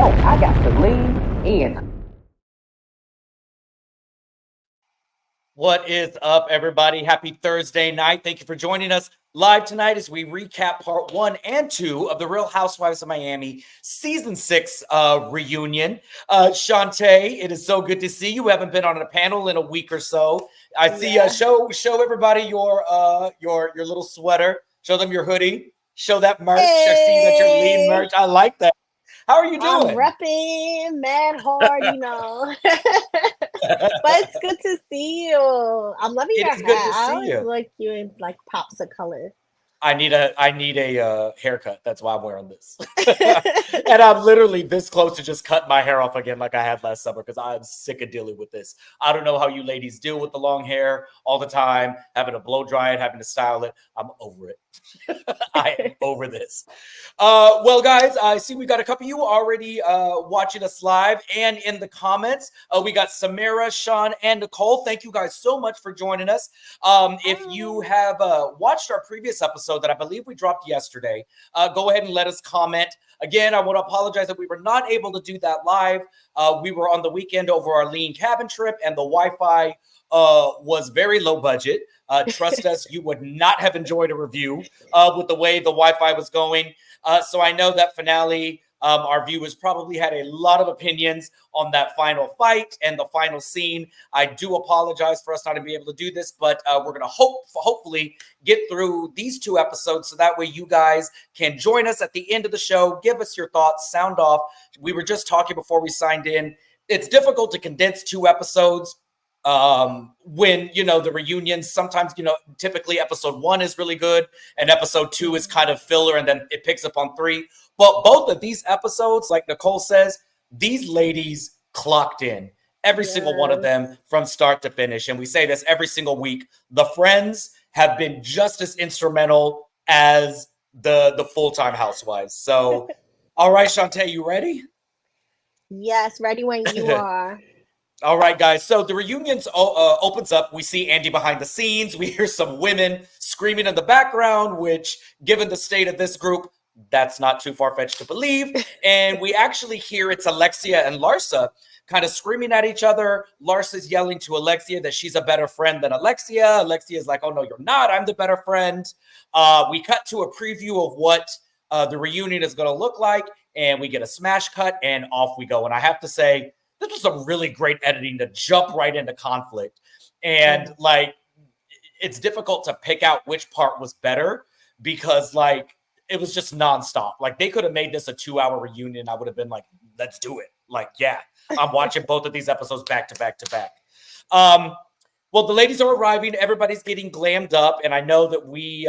No, I got to lean in. What is up, everybody? Happy Thursday night. Thank you for joining us live tonight as we recap part 1 and 2 of the Real Housewives of Miami season 6 reunion. Shantae, it is so good to see you. We haven't been on a panel in a week or so. I see. Show everybody your little sweater. Show them your hoodie. Show that merch. I see that you're lean merch. I like that. How are you I'm doing? repping mad hard, But it's good to see you. I'm loving It your is hat. good to I see always you. like you in like pops of color. I need a haircut. That's why I'm wearing this. And I'm literally this close to just cut my hair off again like I had last summer because I'm sick of dealing with this. I don't know how you ladies deal with the long hair all the time, having to blow dry it, having to style it. I'm over it. I am over this. Well, guys, I see we got a couple of you already watching us live and in the comments. We got Samira, Sean, and Nicole. Thank you guys so much for joining us. If you have watched our previous episode that I believe we dropped yesterday, go ahead and let us comment. Again, I want to apologize that we were not able to do that live. We were on the weekend over our lean cabin trip, and the Wi-Fi was very low budget. Trust us, you would not have enjoyed a review with the way the Wi-Fi was going. So I know that finale, our viewers probably had a lot of opinions on that final fight and the final scene. I do apologize for us not to be able to do this, but we're going to hopefully get through these 2 episodes so that way you guys can join us at the end of the show. Give us your thoughts, sound off. We were just talking before we signed in. It's difficult to condense 2 episodes when the reunions sometimes typically episode 1 is really good and episode 2 is kind of filler and then it picks up on 3, but both of these episodes, like Nicole says, these ladies clocked in every single one of them from start to finish. And we say this every single week. The friends have been just as instrumental as the full-time housewives. So all right, Shantae, you ready? Yes, ready when you are. All right, guys. So the reunions opens up. We see Andy behind the scenes. We hear some women screaming in the background, which, given the state of this group, that's not too far-fetched to believe. And we actually hear it's Alexia and Larsa kind of screaming at each other. Larsa's yelling to Alexia that she's a better friend than Alexia. Alexia's like, oh, no, you're not. I'm the better friend. We cut to a preview of what the reunion is going to look like, and we get a smash cut, and off we go. And I have to say, this was some really great editing to jump right into conflict. And it's difficult to pick out which part was better because it was just nonstop. Like they could have made this a 2-hour reunion. I would have been like, let's do it. Like, yeah, I'm watching both of these episodes back to back to back. Well, the ladies are arriving. Everybody's getting glammed up. And I know that we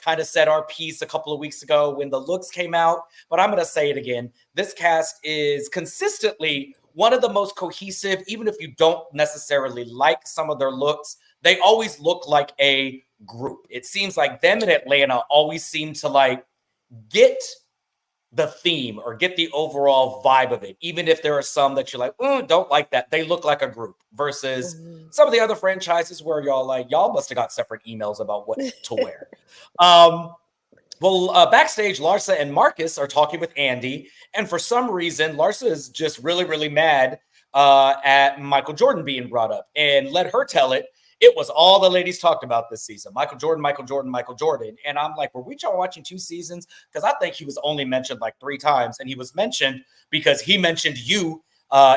kind of said our piece a couple of weeks ago when the looks came out, but I'm going to say it again. This cast is consistently one of the most cohesive, even if you don't necessarily like some of their looks, they always look like a group. It seems like them in Atlanta always seem to get the theme or get the overall vibe of it. Even if there are some that you're like, don't like that. They look like a group versus some of the other franchises where y'all must have got separate emails about what to wear. Well, backstage, Larsa and Marcus are talking with Andy. And for some reason, Larsa is just really, really mad at Michael Jordan being brought up. And let her tell it. It was all the ladies talked about this season. Michael Jordan, Michael Jordan, Michael Jordan. And I'm like, were we watching 2 seasons? Because I think he was only mentioned 3 times. And he was mentioned because he mentioned you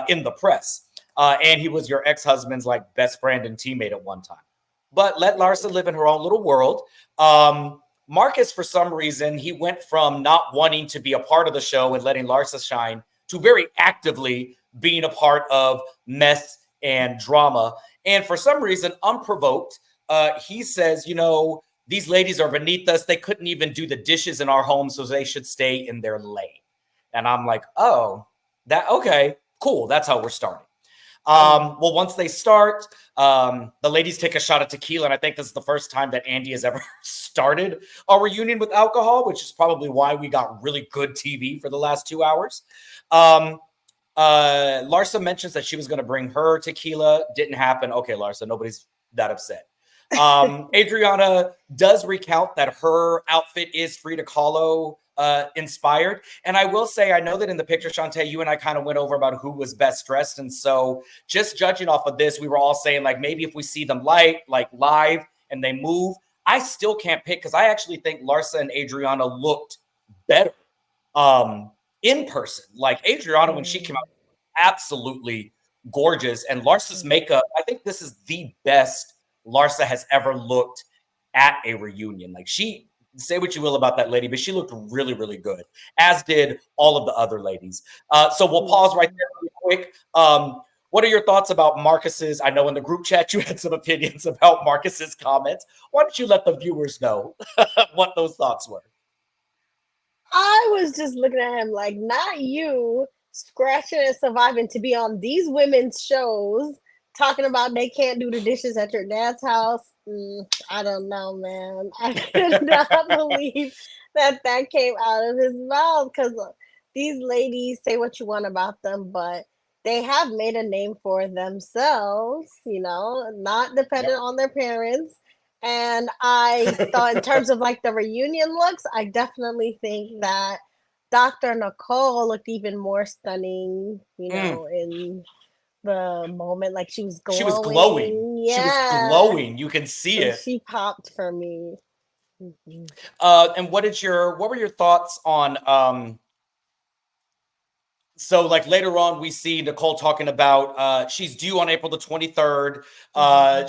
in the press. And he was your ex-husband's best friend and teammate at one time. But let Larsa live in her own little world. Marcus, for some reason, he went from not wanting to be a part of the show and letting Larsa shine to very actively being a part of mess and drama. And for some reason, unprovoked, he says, these ladies are beneath us. They couldn't even do the dishes in our home, so they should stay in their lane. And I'm like, oh, okay, cool. That's how we're starting. Well, once they start, the ladies take a shot of tequila, and I think this is the first time that Andy has ever started a reunion with alcohol, which is probably why we got really good TV for the last 2 hours. Larsa mentions that she was going to bring her tequila. Didn't happen. Okay, Larsa, nobody's that upset. Adriana does recount that her outfit is Frida Kahlo inspired. And I will say, I know that in the picture, Shantae, you and I kind of went over about who was best dressed. And so just judging off of this, we were all saying, like, maybe if we see them live and they move, I still can't pick, because I actually think Larsa and Adriana looked better in person. Like Adriana, when she came out, absolutely gorgeous. And Larsa's makeup, I think this is the best Larsa has ever looked at a reunion. Like, she, say what you will about that lady, but she looked really, really good, as did all of the other ladies. So we'll pause right there really quick. What are your thoughts about Marcus's? I know in the group chat you had some opinions about Marcus's comments. Why don't you let the viewers know what those thoughts were? I was just looking at him like, not you scratching and surviving to be on these women's shows talking about they can't do the dishes at your dad's house. I don't know, man. I could not believe that came out of his mouth, because these ladies, say what you want about them, but they have made a name for themselves, not dependent on their parents. And I thought, in terms of like the reunion looks, I definitely think that Dr. Nicole looked even more stunning, in the moment. Like, she was glowing. She was glowing. Yeah. She was glowing. You can see it. She popped for me. And what were your thoughts on so like later on we see Nicole talking about she's due on April the 23rd.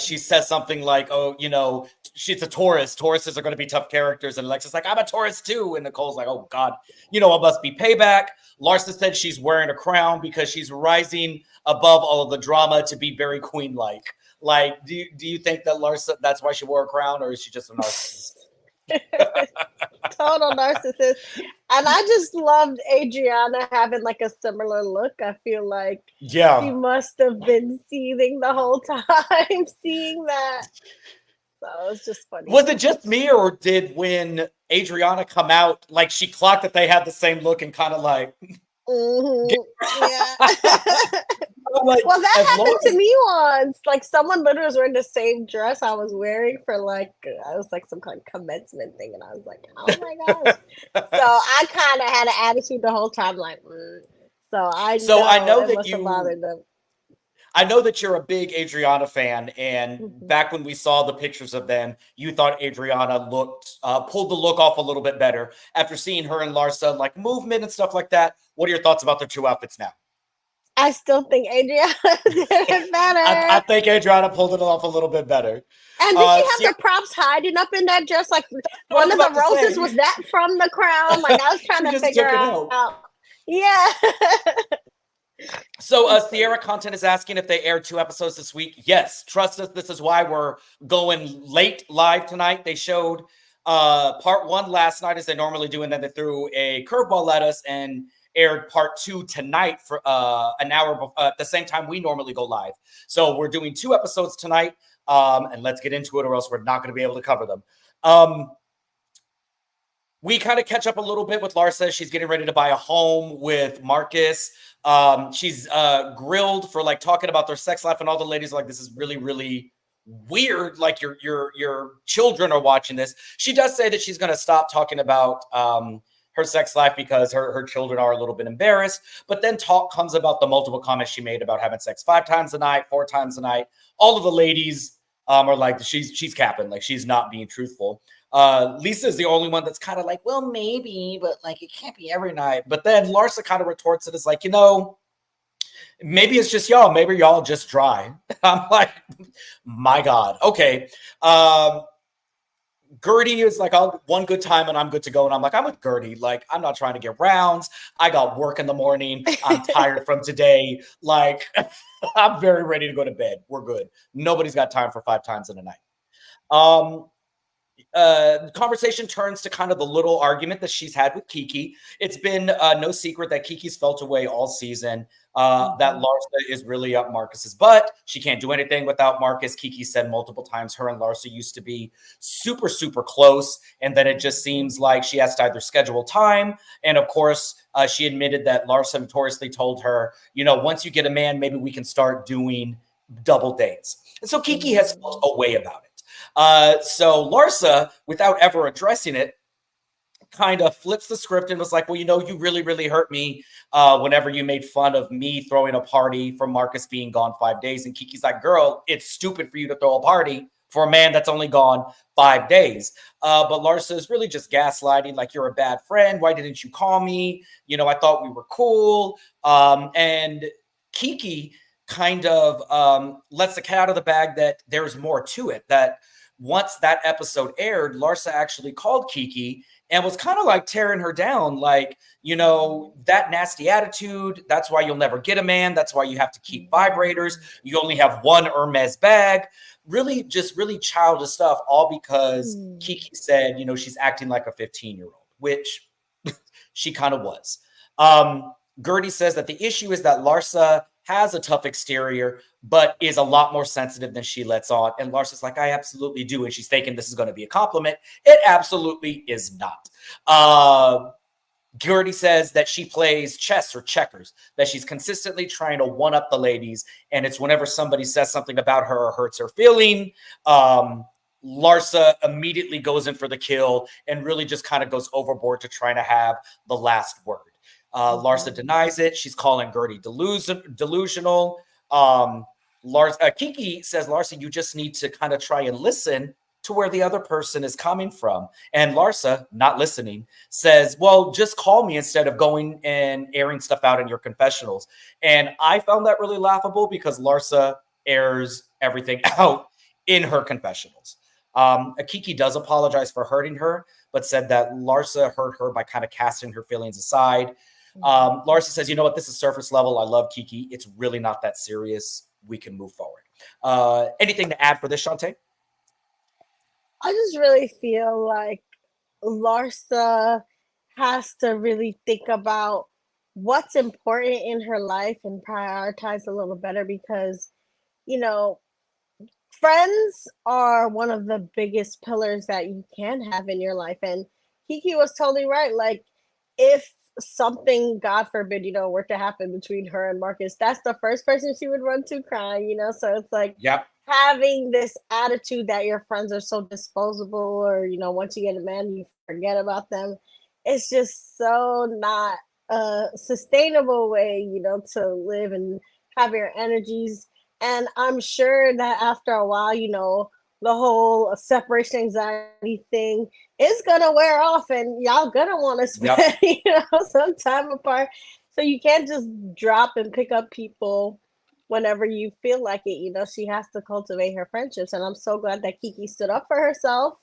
She says something like, oh, she's a Taurus. Tauruses are going to be tough characters. And Alexia's like, I'm a Taurus too. And Nicole's like, oh God, it must be payback. Larsa said she's wearing a crown because she's rising above all of the drama to be very queen-like. Like, do you think that Larsa, that's why she wore a crown, or is she just a narcissist? Total narcissist. And I just loved Adriana having like a similar look. I feel like she must have been seething the whole time seeing that. So it was just funny. Was it just me, or did when Adriana come out, like, she clocked that they had the same look and kind of like, yeah. like, well, that happened to me once. Like, someone literally was wearing the same dress I was wearing for it was like some kind of commencement thing, and I was like, oh my gosh. So I kind of had an attitude the whole time, like, So I know that must have bothered them. I know that you're a big Adriana fan, and back when we saw the pictures of them, you thought Adriana pulled the look off a little bit better. After seeing her and Larsa, like, movement and stuff like that, what are your thoughts about their two outfits now? I still think Adriana did it better. I think Adriana pulled it off a little bit better. And did she have the props hiding up in that dress? Like, one of the roses, was that from the crown? Like, I was trying to figure out. Yeah. So Sierra Content is asking if they aired 2 episodes this week. Yes, trust us, this is why we're going late live tonight. They showed part 1 last night, as they normally do, and then they threw a curveball at us and aired part 2 tonight for an hour at the same time we normally go live. So we're doing 2 episodes tonight, and let's get into it, or else we're not going to be able to cover them. We kind of catch up a little bit with Larsa. She's getting ready to buy a home with Marcus. She's grilled for like talking about their sex life, and all the ladies are like, this is really, really weird. Like, your children are watching this. She does say that she's going to stop talking about her sex life because her children are a little bit embarrassed. But then talk comes about the multiple comments she made about having sex 5 times a night, 4 times a night. All of the ladies are like, she's capping, like, she's not being truthful. Lisa is the only one that's kind of like, well, maybe, but like, it can't be every night. But then Larsa kind of retorts it as like, maybe it's just y'all. Maybe y'all just dry. I'm like, my God. Okay. Gertie is like, one good time and I'm good to go. And I'm like, I'm with Gertie. Like, I'm not trying to get rounds. I got work in the morning. I'm tired from today. Like, I'm very ready to go to bed. We're good. Nobody's got time for 5 times in a night. The conversation turns to kind of the little argument that she's had with Kiki. It's been no secret that Kiki's felt away all season, that Larsa is really up Marcus's butt. She can't do anything without Marcus. Kiki said multiple times her and Larsa used to be super, super close, and then it just seems like she has to either schedule time. And of course, she admitted that Larsa notoriously told her, once you get a man, maybe we can start doing double dates. And so Kiki has felt away about it. So Larsa, without ever addressing it, kind of flips the script and was like, well, you really, really hurt me whenever you made fun of me throwing a party for Marcus being gone 5 days. And Kiki's like, girl, it's stupid for you to throw a party for a man that's only gone 5 days. But Larsa is really just gaslighting, like, you're a bad friend. Why didn't you call me? I thought we were cool. And Kiki kind of lets the cat out of the bag that there's more to it, that once that episode aired, Larsa actually called Kiki and was kind of like tearing her down, like, that nasty attitude, that's why you'll never get a man. That's why you have to keep vibrators. You only have one Hermes bag. Really childish stuff, all because Kiki said, she's acting like a 15-year-old, which she kind of was. Gertie says that the issue is that Larsa has a tough exterior, but is a lot more sensitive than she lets on. And Larsa's like, I absolutely do. And she's thinking this is going to be a compliment. It absolutely is not. Gertie says that she plays chess or checkers, that she's consistently trying to one-up the ladies. And it's whenever somebody says something about her or hurts her feeling, Larsa immediately goes in for the kill and really just kind of goes overboard to trying to have the last word. Larsa denies it. She's calling Gertie delusional. Kiki says, Larsa, you just need to kind of try and listen to where the other person is coming from. And Larsa, not listening, says, well, just call me instead of going and airing stuff out in your confessionals. And I found that really laughable because Larsa airs everything out in her confessionals. Kiki does apologize for hurting her, but said that Larsa hurt her by kind of casting her feelings aside. Larsa says, you know what, this is surface level. I love Kiki. It's really not that serious. We can move forward. Anything to add for this, Shantae? I just really feel like Larsa has to really think about what's important in her life and prioritize a little better because, friends are one of the biggest pillars that you can have in your life. And Kiki was totally right. Like, if something, God forbid, were to happen between her and Marcus, that's the first person she would run to crying, So it's like, yep. Having this attitude that your friends are so disposable or, once you get a man, you forget about them. It's just so not a sustainable way, to live and have your energies. And I'm sure that after a while, the whole separation anxiety thing is going to wear off and y'all going to want to spend, some time apart. So you can't just drop and pick up people whenever you feel like it. She has to cultivate her friendships. And I'm so glad that Kiki stood up for herself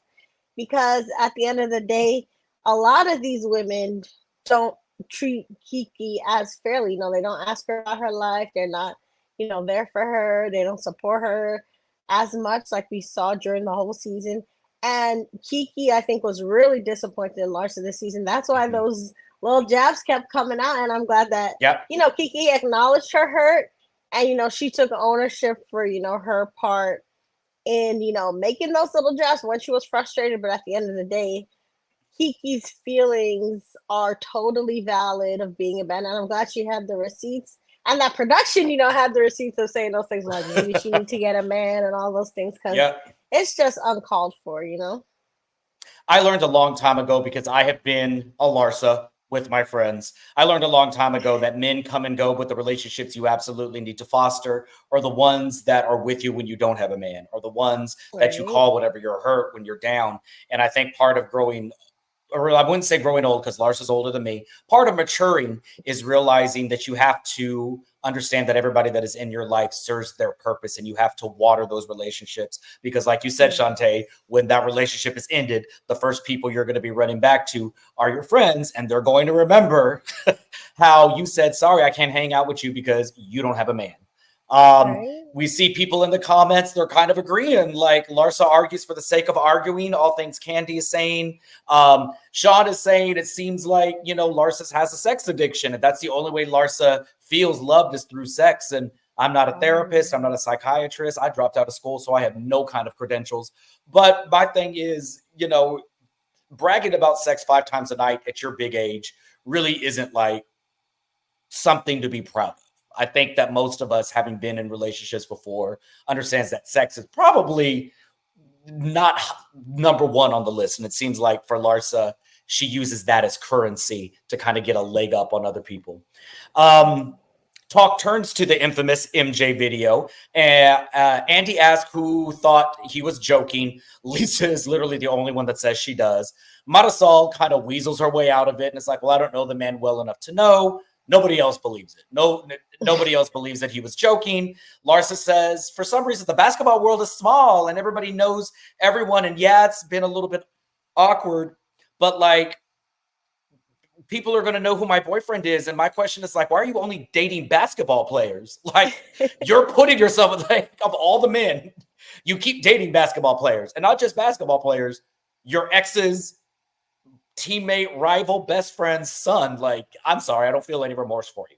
because at the end of the day, a lot of these women don't treat Kiki as fairly. They don't ask her about her life. They're not, there for her. They don't support her as much like we saw during the whole season. And Kiki, I think, was really disappointed in Larsa this season. That's why those little jabs kept coming out. And I'm glad that, Kiki acknowledged her hurt. And, she took ownership for, her part in, making those little jabs when she was frustrated. But at the end of the day, Kiki's feelings are totally valid of being abandoned. I'm glad she had the receipts. And that production, had the receipts of saying those things like maybe she needs to get a man and all those things because it's just uncalled for, I learned a long time ago because I have been a Larsa with my friends. I learned a long time ago that men come and go, but the relationships you absolutely need to foster are the ones that are with you when you don't have a man, or the ones that you call whenever you're hurt, when you're down. And I think part of growing, or I wouldn't say growing old because Larsa's older than me, part of maturing is realizing that you have to understand that everybody that is in your life serves their purpose, and you have to water those relationships because, like you said, Shantae, when that relationship is ended, the first people you're going to be running back to are your friends, and they're going to remember how you said, sorry, I can't hang out with you because you don't have a man. We see people in the comments, they're kind of agreeing, like Larsa argues for the sake of arguing, all things Candy is saying. Sean is saying it seems like, Larsa has a sex addiction, and that's the only way Larsa feels loved is through sex. And I'm not a therapist, I'm not a psychiatrist, I dropped out of school, so I have no kind of credentials. But my thing is, bragging about sex 5 times a night at your big age really isn't like something to be proud of. I think that most of us, having been in relationships before, understands that sex is probably not number one on the list. And it seems like for Larsa, she uses that as currency to kind of get a leg up on other people. Talk turns to the infamous MJ video. Andy asked who thought he was joking. Lisa is literally the only one that says she does. Marisol kind of weasels her way out of it and it's like, well, I don't know the man well enough to know. Nobody else believes it. Nobody else believes that he was joking. Larsa says, for some reason, the basketball world is small and everybody knows everyone. And yeah, it's been a little bit awkward, but like, people are going to know who my boyfriend is. And my question is like, why are you only dating basketball players? Like, you're putting yourself in like, of all the men, you keep dating basketball players, and not just basketball players, your ex's teammate, rival, best friend's son. Like, I'm sorry, I don't feel any remorse for you.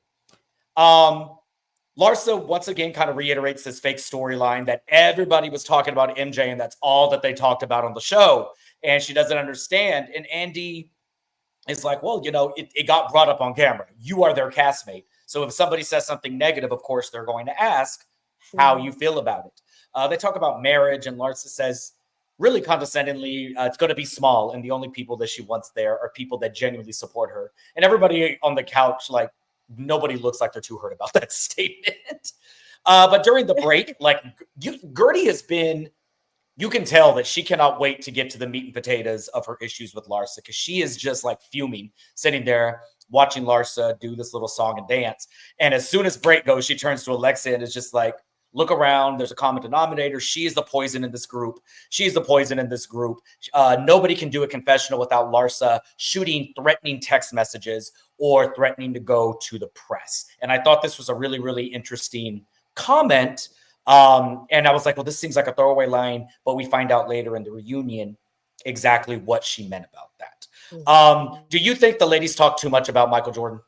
Larsa once again kind of reiterates this fake storyline that everybody was talking about MJ, and that's all that they talked about on the show. And she doesn't understand. And Andy is like, well, you know, it got brought up on camera. You are their castmate. So if somebody says something negative, of course, they're going to ask how you feel about it. They talk about marriage, and Larsa says, really condescendingly, it's going to be small, and the only people that she wants there are people that genuinely support her. And everybody on the couch, like, nobody looks like they're too hurt about that statement. But during the break, like, Gertie has been, you can tell that she cannot wait to get to the meat and potatoes of her issues with Larsa, because she is just like fuming, sitting there watching Larsa do this little song and dance. And as soon as break goes, she turns to Alexia and is just like, look around. There's a common denominator. She is the poison in this group. She's the poison in this group. Nobody can do a confessional without Larsa shooting threatening text messages or threatening to go to the press. And I thought this was a really, really interesting comment. And I was like, well, this seems like a throwaway line, but we find out later in the reunion exactly what she meant about that. Do you think the ladies talk too much about Michael Jordan?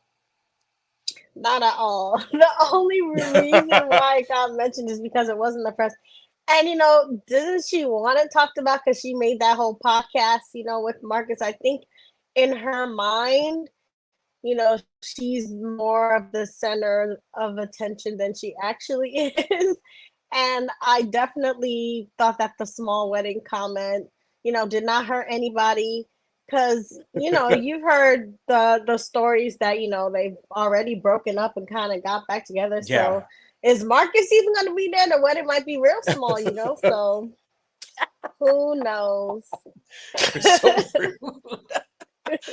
Not at all. The only reason why it got mentioned is because it wasn't the press. And, you know, doesn't she want it talked about because she made that whole podcast, you know, with Marcus? I think in her mind, you know, she's more of the center of attention than she actually is. And I definitely thought that the small wedding comment, you know, did not hurt anybody. Because, you know, you've heard the stories that, you know, they've already broken up and kind of got back together. Yeah. So is Marcus even going to be there? The wedding might be real small, you know? So who knows? You're so rude.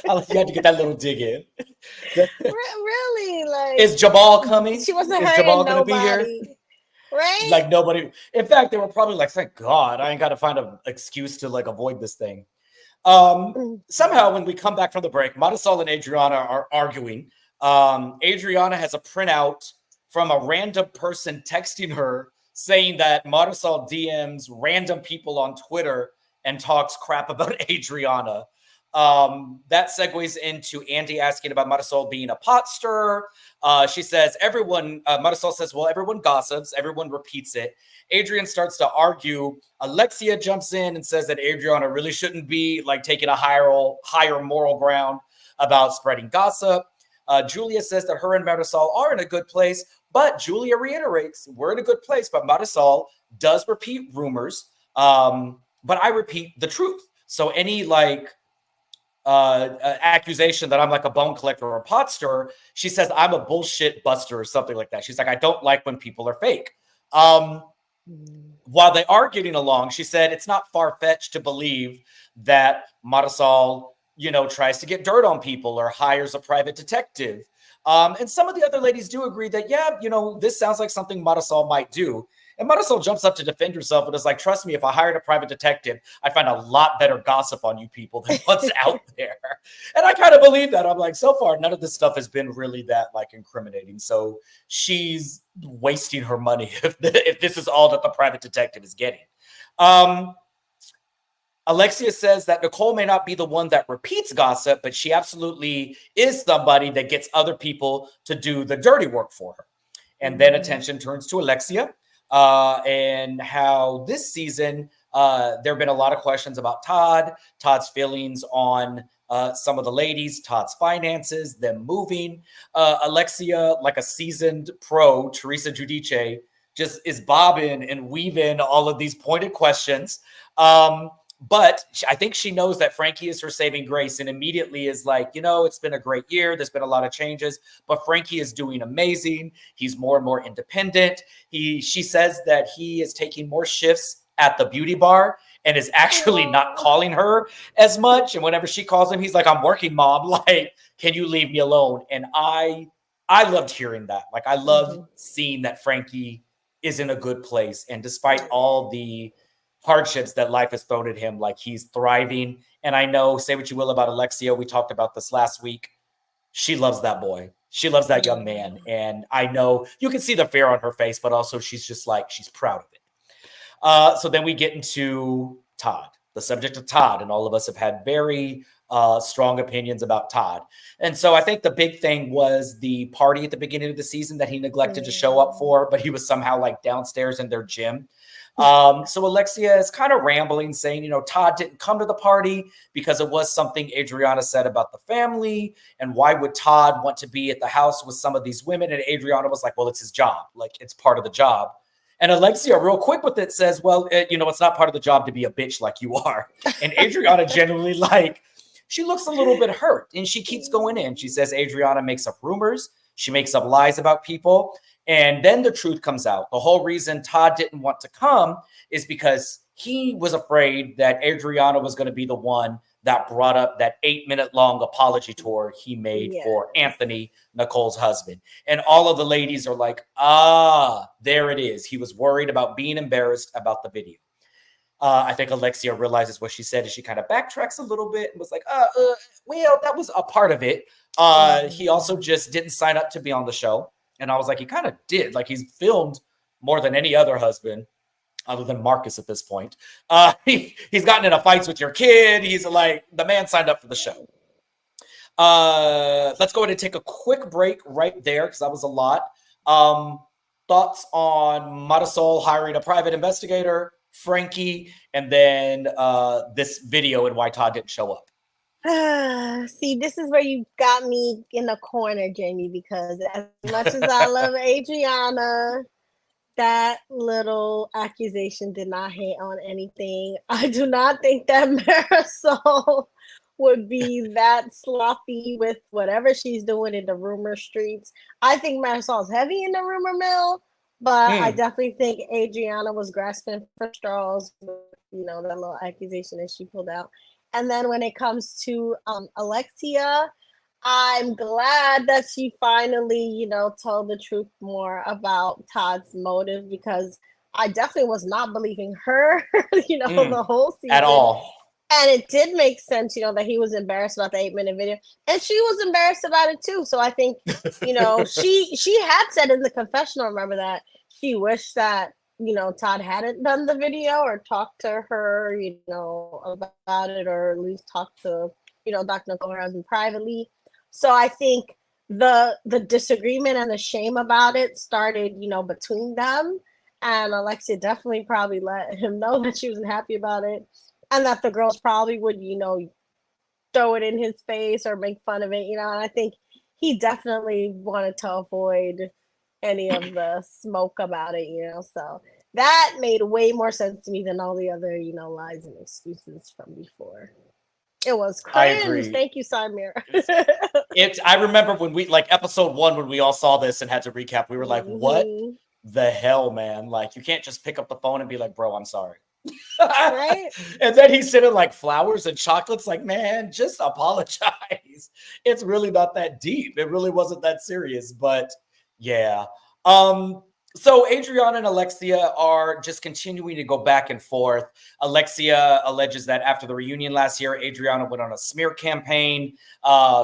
You had to get that little dig in. Really? Like, is Jamal coming? She wasn't Is hurting Jamal going to nobody. be here? Right? Like nobody. In fact, they were probably like, thank God, I ain't got to find an excuse to like avoid this thing. Somehow, when we come back from the break, Marisol and Adriana are arguing. Adriana has a printout from a random person texting her saying that Marisol DMs random people on Twitter and talks crap about Adriana. That segues into Andy asking about Marisol being a pot stirrer. She says, Marisol says, well, everyone gossips, everyone repeats it. Adrian starts to argue. Alexia jumps in and says that Adriana really shouldn't be like taking a higher moral ground about spreading gossip. Julia says that her and Marisol are in a good place, but Julia reiterates, we're in a good place, but Marisol does repeat rumors. But I repeat the truth. So any like accusation that I'm like a bone collector or a pot stirrer, she says I'm a bullshit buster or something like that. She's like, I don't like when people are fake. While they are getting along, she said it's not far-fetched to believe that Marisol, you know, tries to get dirt on people or hires a private detective. And some of the other ladies do agree that, yeah, you know, this sounds like something Marisol might do. And Marisol jumps up to defend herself and is like, trust me, if I hired a private detective, I'd find a lot better gossip on you people than what's out there. And I kind of believe that. I'm like, so far, none of this stuff has been really that like incriminating. So she's wasting her money if this is all that the private detective is getting. Alexia says that Nicole may not be the one that repeats gossip, but she absolutely is somebody that gets other people to do the dirty work for her. And then attention turns to Alexia. And how this season, there have been a lot of questions about Todd's feelings on some of the ladies, Todd's finances, them moving. Alexia, like a seasoned pro, Teresa Giudice, just is bobbing and weaving all of these pointed questions. But I think she knows that Frankie is her saving grace and immediately is like, it's been a great year. There's been a lot of changes, but Frankie is doing amazing. He's more and more independent. She says that he is taking more shifts at the beauty bar and is actually not calling her as much. And whenever she calls him, he's like, I'm working, mom. Like, can you leave me alone? And I loved hearing that. Like, I loved seeing that Frankie is in a good place. And despite all the hardships that life has thrown at him, like, he's thriving. And I know, say what you will about Alexia, we talked about this last week. She loves that boy. She loves that young man. And I know you can see the fear on her face, but also she's just like, she's proud of it. So then we get into Todd, the subject of Todd. And all of us have had very strong opinions about Todd. And so I think the big thing was the party at the beginning of the season that he neglected to show up for, but he was somehow like downstairs in their gym. So Alexia is kind of rambling, saying, Todd didn't come to the party because it was something Adriana said about the family. And why would Todd want to be at the house with some of these women? And Adriana was like, well, it's his job. Like, it's part of the job. And Alexia, real quick with it, says, well, it's not part of the job to be a bitch like you are. And Adriana genuinely, like, she looks a little bit hurt. And she keeps going in. She says Adriana makes up rumors. She makes up lies about people. And then the truth comes out. The whole reason Todd didn't want to come is because he was afraid that Adriana was going to be the one that brought up that 8-minute long apology tour he made for Anthony, Nicole's husband. And all of the ladies are like, there it is. He was worried about being embarrassed about the video. I think Alexia realizes what she said, and she kind of backtracks a little bit and was like, well, that was a part of it. He also just didn't sign up to be on the show. And I was like, he kind of did. Like, he's filmed more than any other husband other than Marcus at this point. He's gotten into fights with your kid. He's like, the man signed up for the show. Let's go ahead and take a quick break right there because that was a lot. Thoughts on Marisol hiring a private investigator, Frankie, and then this video and why Todd didn't show up. See, this is where you got me in the corner, Jamie, because as much as I love Adriana, that little accusation did not hit on anything. I do not think that Marisol would be that sloppy with whatever she's doing in the rumor streets. I think Marisol's heavy in the rumor mill, but I definitely think Adriana was grasping for straws with, that little accusation that she pulled out. And then when it comes to Alexia, I'm glad that she finally, told the truth more about Todd's motive, because I definitely was not believing her, the whole season. At all. And it did make sense, that he was embarrassed about the 8-minute video. And she was embarrassed about it too. So I think, she had said in the confessional, remember, that she wished that Todd hadn't done the video or talked to her, about it, or at least talked to, Dr. Nicole, her husband, privately. So I think the disagreement and the shame about it started, between them. And Alexia definitely probably let him know that she wasn't happy about it, and that the girls probably would, throw it in his face or make fun of it, and I think he definitely wanted to avoid any of the smoke about it, so that made way more sense to me than all the other, lies and excuses from before. It was cringe. Thank you, Samir. I remember when we, like, episode 1, when we all saw this and had to recap, we were like, what the hell, man? Like, you can't just pick up the phone and be like, bro, I'm sorry. Right? And then he's sending like flowers and chocolates. Like, man, just apologize. It's really not that deep. It really wasn't that serious. But yeah. So Adriana and Alexia are just continuing to go back and forth. Alexia alleges that after the reunion last year, Adriana went on a smear campaign,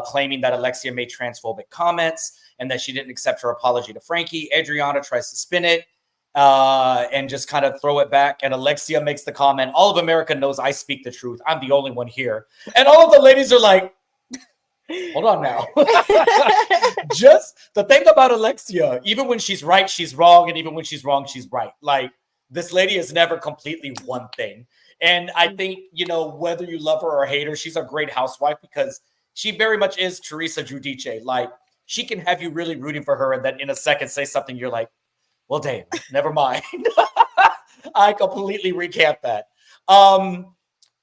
claiming that Alexia made transphobic comments and that she didn't accept her apology to Frankie. Adriana tries to spin it and just kind of throw it back. And Alexia makes the comment, all of America knows I speak the truth. I'm the only one here. And all of the ladies are like, hold on now. Just the thing about Alexia, even when she's right, she's wrong. And even when she's wrong, she's right. Like, this lady is never completely one thing. And I think, whether you love her or hate her, she's a great housewife because she very much is Teresa Giudice. Like, she can have you really rooting for her and then in a second say something you're like, well, damn, never mind. I completely recant that.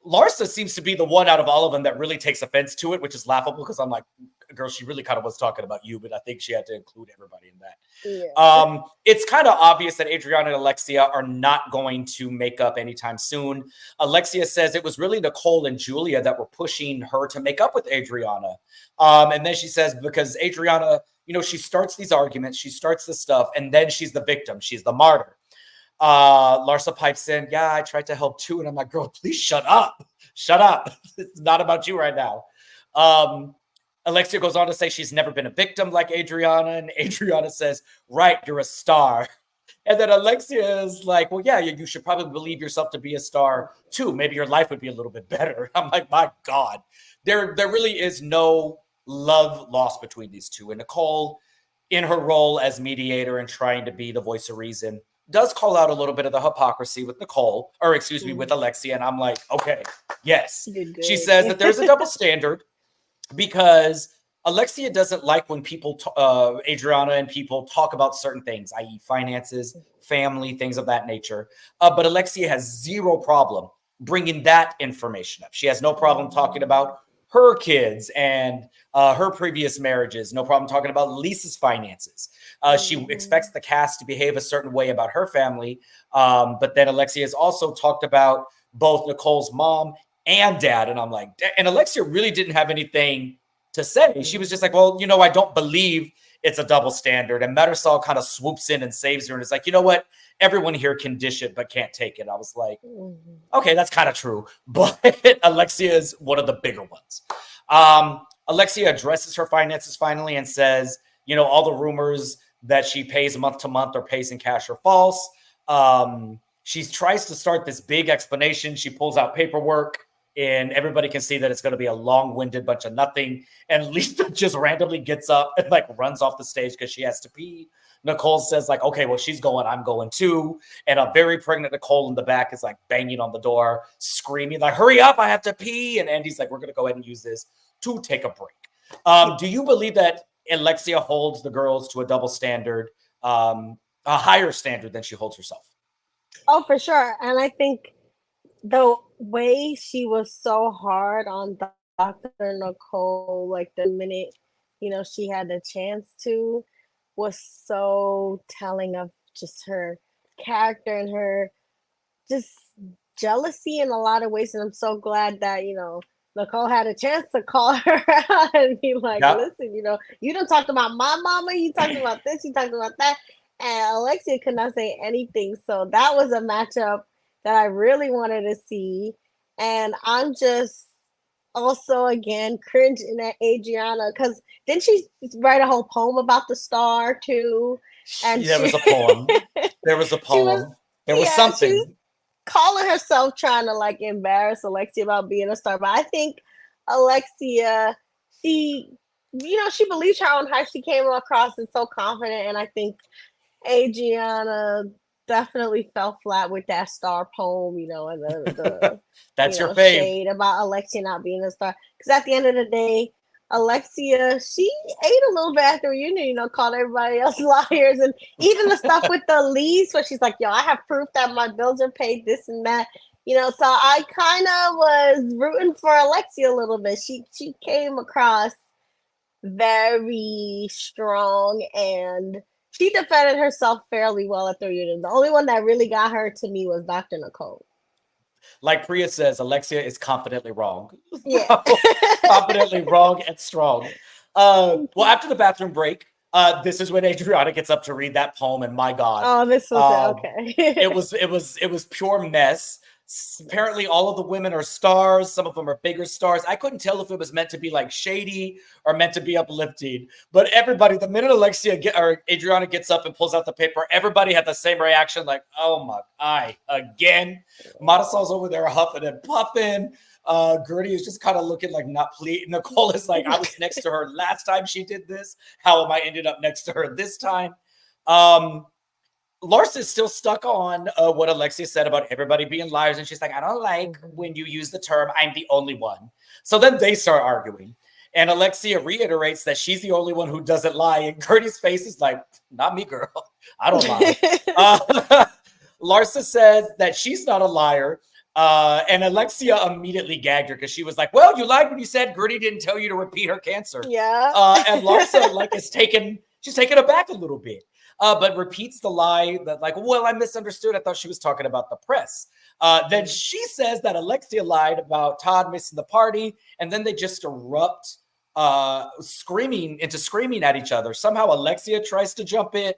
Larsa seems to be the one out of all of them that really takes offense to it, which is laughable because I'm like, girl, she really kind of was talking about you, but I think she had to include everybody in that. Yeah. It's kind of obvious that Adriana and Alexia are not going to make up anytime soon. Alexia says it was really Nicole and Julia that were pushing her to make up with Adriana. And then she says, because Adriana, she starts these arguments, she starts this stuff, and then she's the victim. She's the martyr. Larsa pipes in, yeah, I tried to help too. And I'm like, girl, please shut up. Shut up. It's not about you right now. Alexia goes on to say she's never been a victim like Adriana. And Adriana says, right, you're a star. And then Alexia is like, well, yeah, you should probably believe yourself to be a star too. Maybe your life would be a little bit better. I'm like, my God, there really is no love lost between these two. And Nicole, in her role as mediator and trying to be the voice of reason, does call out a little bit of the hypocrisy with Nicole, or excuse me, with Alexia. And I'm like, okay, yes. She says that there's a double standard because Alexia doesn't like when people, Adriana and people talk about certain things, i.e. finances, family, things of that nature. But Alexia has zero problem bringing that information up. She has no problem talking about her kids and her previous marriages. No problem talking about Lisa's finances. She expects the cast to behave a certain way about her family. But then Alexia has also talked about both Nicole's mom and dad. And I'm like, and Alexia really didn't have anything to say. She was just like, well, I don't believe it's a double standard. And Marisol kind of swoops in and saves her and is like, you know what? Everyone here can dish it, but can't take it. I was like, okay, that's kind of true. But Alexia is one of the bigger ones. Alexia addresses her finances finally and says, all the rumors that she pays month to month or pays in cash are false. She tries to start this big explanation. She pulls out paperwork and everybody can see that it's going to be a long-winded bunch of nothing. And Lisa just randomly gets up and runs off the stage because she has to pee. Nicole says okay, well, she's going, I'm going too. And a very pregnant Nicole in the back is banging on the door, screaming hurry up, I have to pee. And Andy's like, we're going to go ahead and use this to take a break. Do you believe that Alexia holds the girls to a double standard, a higher standard than she holds herself? Oh, for sure. And I think the way she was so hard on Dr. Nicole, the minute, she had the chance to, was so telling of just her character and her just jealousy in a lot of ways. And I'm so glad that, Nicole had a chance to call her out and be like, listen, you don't talk about my mama, you talking about this, you talking about that. And Alexia could not say anything. So that was a matchup that I really wanted to see. And I'm just also, again, cringing at Adriana because didn't she write a whole poem about the star too? And there was a poem. There was a poem. There was something. She was calling herself trying to embarrass Alexia about being a star. But I think Alexia, she believes her own hype. She came across as so confident. And I think Adriana definitely fell flat with that star poem, and the that's your fave shade about Alexia not being a star. Because at the end of the day, Alexia, she ate a little bit at the reunion, called everybody else liars, and even the stuff with the lease where she's like, yo, I have proof that my bills are paid, this and that. So I kind of was rooting for Alexia a little bit. She came across very strong and she defended herself fairly well at the reunion. The only one that really got her to me was Dr. Nicole. Like Priya says, Alexia is confidently wrong. Yeah. Confidently wrong and strong. Well, after the bathroom break, this is when Adriana gets up to read that poem, and my God. Oh, this was okay. it was pure mess. Apparently all of the women are stars. Some of them are bigger stars. I couldn't tell if it was meant to be shady or meant to be uplifting, but everybody, the minute Adriana gets up and pulls out the paper, everybody had the same reaction. Oh my God, again. Marisol's over there huffing and puffing. Gertie is just kind of looking not pleased. Nicole is I was next to her last time she did this. How am I ended up next to her this time? Larsa is still stuck on what Alexia said about everybody being liars. And she's like, I don't like when you use the term, I'm the only one. So then they start arguing. And Alexia reiterates that she's the only one who doesn't lie. And Gertie's face is like, not me, girl. I don't lie. Larsa says that she's not a liar. And Alexia immediately gagged her because she was like, well, you lied when you said Gertie didn't tell you to repeat her cancer. Yeah. And Larsa she's taken aback a little bit, but repeats the lie that like, well, I misunderstood. I thought she was talking about the press. Then she says that Alexia lied about Todd missing the party. And then they just erupt screaming at each other. Somehow Alexia tries to jump in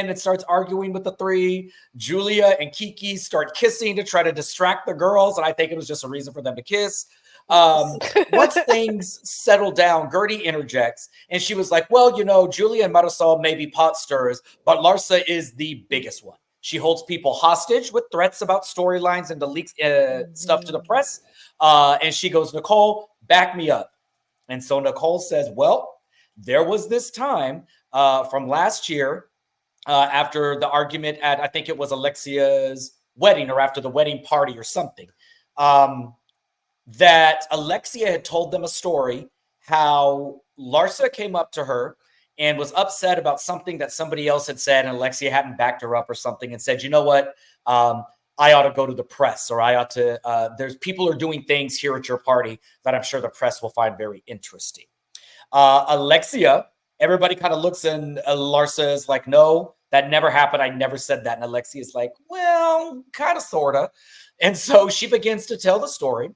and starts arguing with the three. Julia and Kiki start kissing to try to distract the girls. And I think it was just a reason for them to kiss. Once things settle down, Gertie interjects and she was like, well, Julia and Marisol may be pot stirrers, but Larsa is the biggest one. She holds people hostage with threats about storylines and to leak stuff to the press. And she goes, Nicole, back me up. And so Nicole says, well, there was this time from last year after the argument at, I think it was Alexia's wedding or after the wedding party or something, that Alexia had told them a story how Larsa came up to her and was upset about something that somebody else had said and Alexia hadn't backed her up or something and said, you know what, I ought to go to the press or I ought to, there's people are doing things here at your party that I'm sure the press will find very interesting. Alexia, everybody kind of looks and Larsa is like, no, that never happened. I never said that. And Alexia is like, well, kind of, sort of. And so she begins to tell the story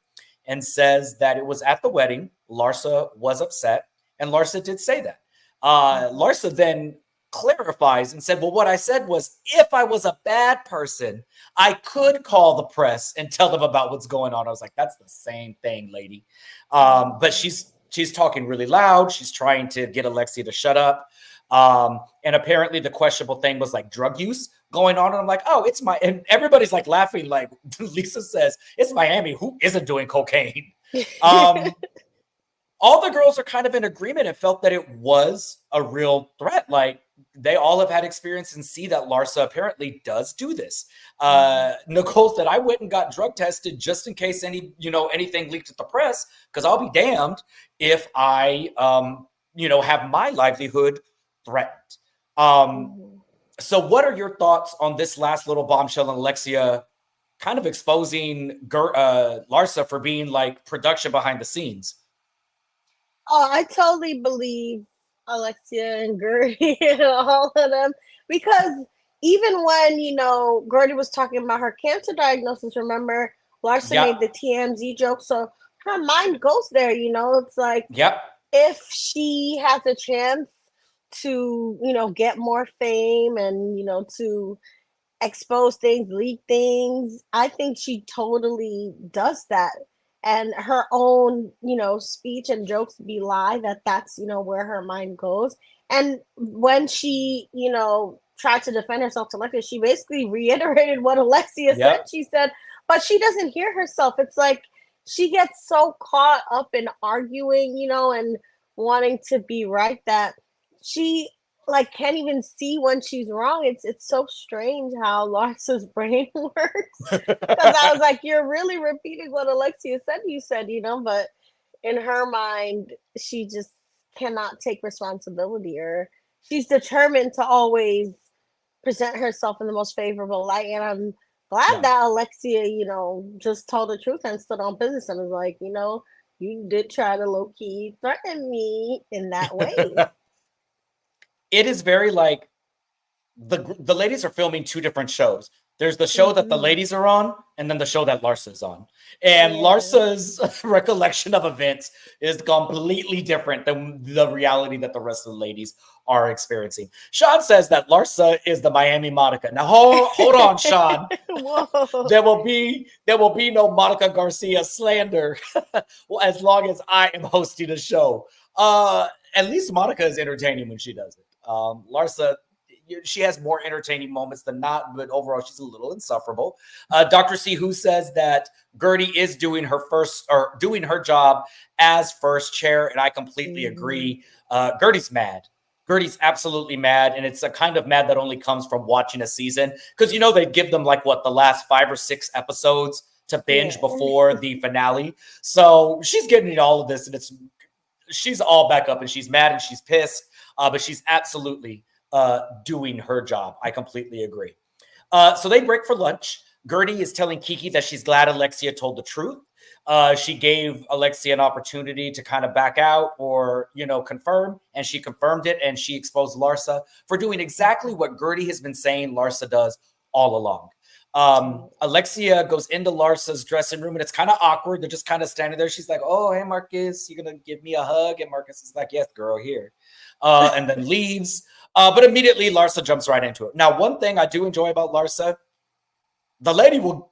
and says that it was at the wedding. Larsa was upset and Larsa did say that. Larsa then clarifies and said, well, what I said was if I was a bad person, I could call the press and tell them about what's going on. I was like, that's the same thing, lady. But she's talking really loud. She's trying to get Alexia to shut up. And apparently the questionable thing was like drug use going on. And I'm like, oh, and everybody's like laughing. Like Lisa says, it's Miami. Who isn't doing cocaine? All the girls are kind of in agreement and felt that it was a real threat. Like they all have had experience and see that Larsa apparently does do this. Nicole said, I went and got drug tested just in case anything leaked at the press, because I'll be damned if I, have my livelihood threatened. So what are your thoughts on this last little bombshell and Alexia kind of exposing Larsa for being like production behind the scenes? Oh, I totally believe Alexia and Gertie and all of them, because even when, Gertie was talking about her cancer diagnosis, remember, Larsa made the TMZ joke. So her mind goes there, it's like, if she has a chance to, get more fame and, to expose things, leak things, I think she totally does that. And her own, speech and jokes belie that's, where her mind goes. And when she, tried to defend herself to Alexia, she basically reiterated what Alexia said. She said, but she doesn't hear herself. It's like she gets so caught up in arguing, and wanting to be right that she can't even see when she's wrong. It's so strange how Larsa's brain works. Because I was like, you're really repeating what Alexia said you said, but in her mind, she just cannot take responsibility, or she's determined to always present herself in the most favorable light. And I'm glad that Alexia, just told the truth and stood on business and was like, you did try to low-key threaten me in that way. It is very like the ladies are filming two different shows. There's the show that the ladies are on, and then the show that Larsa's on. And Larsa's recollection of events is completely different than the reality that the rest of the ladies are experiencing. Sean says that Larsa is the Miami Monica. Now hold on, Sean. There will be no Monica Garcia slander well, as long as I am hosting a show. At least Monica is entertaining when she does it. Larsa, she has more entertaining moments than not, but overall she's a little insufferable. Dr. C who says that Gertie is doing her job as first chair, and I completely agree. Gertie's mad. Gertie's absolutely mad, and it's a kind of mad that only comes from watching a season, because they give them the last 5 or 6 episodes to binge before the finale. So she's getting all of this, and she's all back up, and she's mad and she's pissed. But she's absolutely doing her job. I completely agree. So they break for lunch. Gertie is telling Kiki that she's glad Alexia told the truth. She gave Alexia an opportunity to kind of back out or, confirm, and she confirmed it, and she exposed Larsa for doing exactly what Gertie has been saying Larsa does all along. Alexia goes into Larsa's dressing room, and it's kind of awkward. They're just kind of standing there. She's like, "Oh, hey, Marcus, you gonna give me a hug?" And Marcus is like, "Yes, girl, here," and then leaves. But immediately Larsa jumps right into it. Now, one thing I do enjoy about Larsa, the lady will